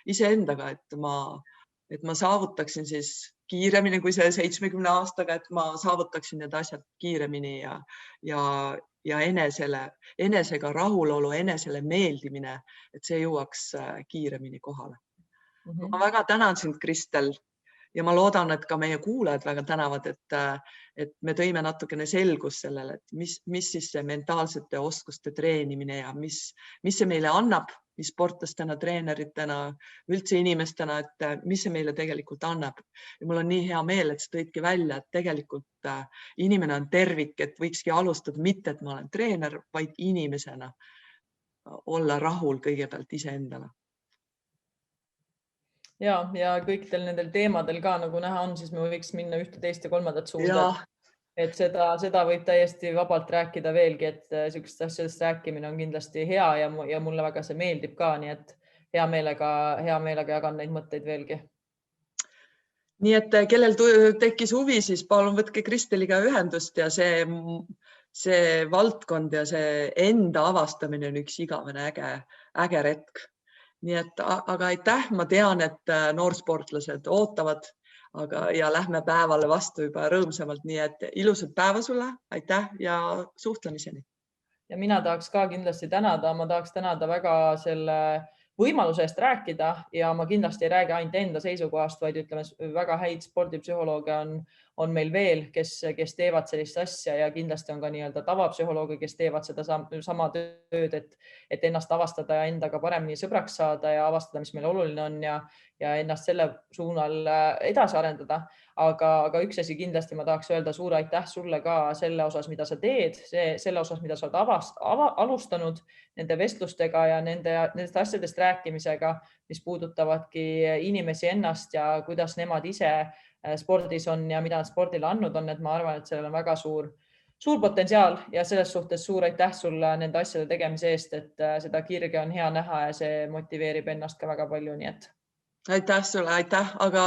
iseendaga, et ma saavutaksin siis kiiremini kui see 70 aastaga, et ma saavutaksin need asjad kiiremini ja enesega rahulolu, enesele meeldimine, et see jõuaks kiiremini kohale. Ma väga tänan sind, Kristel. Ja ma loodan, et ka meie kuulajad väga tänavad, et me tõime natukene selgus sellele, et mis siis see mentaalsete oskuste treenimine ja mis see meile annab, mis sportlastena, treeneritena, üldse inimestena, et mis see meile tegelikult annab. Ja mul on nii hea meel, et sa tõidki välja, et tegelikult inimene on tervik, et võikski alustada mitte, et ma olen treener, vaid inimesena olla rahul kõigepealt iseendale. Ja kõikidel nendel teemadel ka nagu näha on, siis me võiks minna 1, 2 ja 3 suunda. et seda võib täiesti vabalt rääkida veelgi, et niisugust asjadest rääkimine on kindlasti hea ja mulle väga see meeldib ka, nii et hea meelega jagan neid mõtteid veelgi. Nii et kellel tekkis huvi, siis palun võtke Kristeliga ühendust ja see valdkond ja see enda avastamine on üks igavene äge retk. Nii et aga aitäh, ma tean, et noorsportlased ootavad ja lähme päevale vastu juba rõõmsamalt, nii et ilusat päeva sulle, aitäh ja suhtlemiseni. Ja mina tahaks ka kindlasti tänada, ma tahaks tänada väga selle võimaluse eest rääkida ja ma kindlasti ei räägi ainult enda seisukohast, vaid ütleme, väga häid spordipsühholooge on meil veel, kes teevad sellist asja ja kindlasti on ka nii-öelda tavapsühholooge, kes teevad seda sama tööd, et ennast avastada ja endaga paremini sõbraks saada ja avastada, mis meil oluline on ja ennast selle suunal edasi arendada. Aga üks asi kindlasti ma tahaks öelda suur aitäh sulle ka selle osas, mida sa teed, selle osas, mida sa oled alustanud nende vestlustega ja nendest asjadest rääkimisega, mis puudutavadki inimesi ennast ja kuidas nemad ise spordis on ja mida nad spordile andnud on, et ma arvan, et sellel on väga suur potentsiaal ja selles suhtes suur aitäh sulle nende asjade tegemise eest, et seda kirge on hea näha ja see motiveerib ennast ka väga palju, nii et. Aitäh sulle, aitäh, aga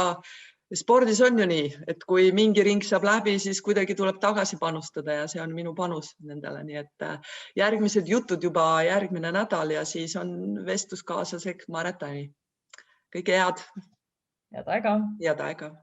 spordis on ju nii, et kui mingi ring saab läbi, siis kuidagi tuleb tagasi panustada ja see on minu panus nendele, nii et järgmised jutud juba järgmine nädal ja siis on vestlus kaaslaseks Maret Tani. Kõige head. Head aega. Head aega.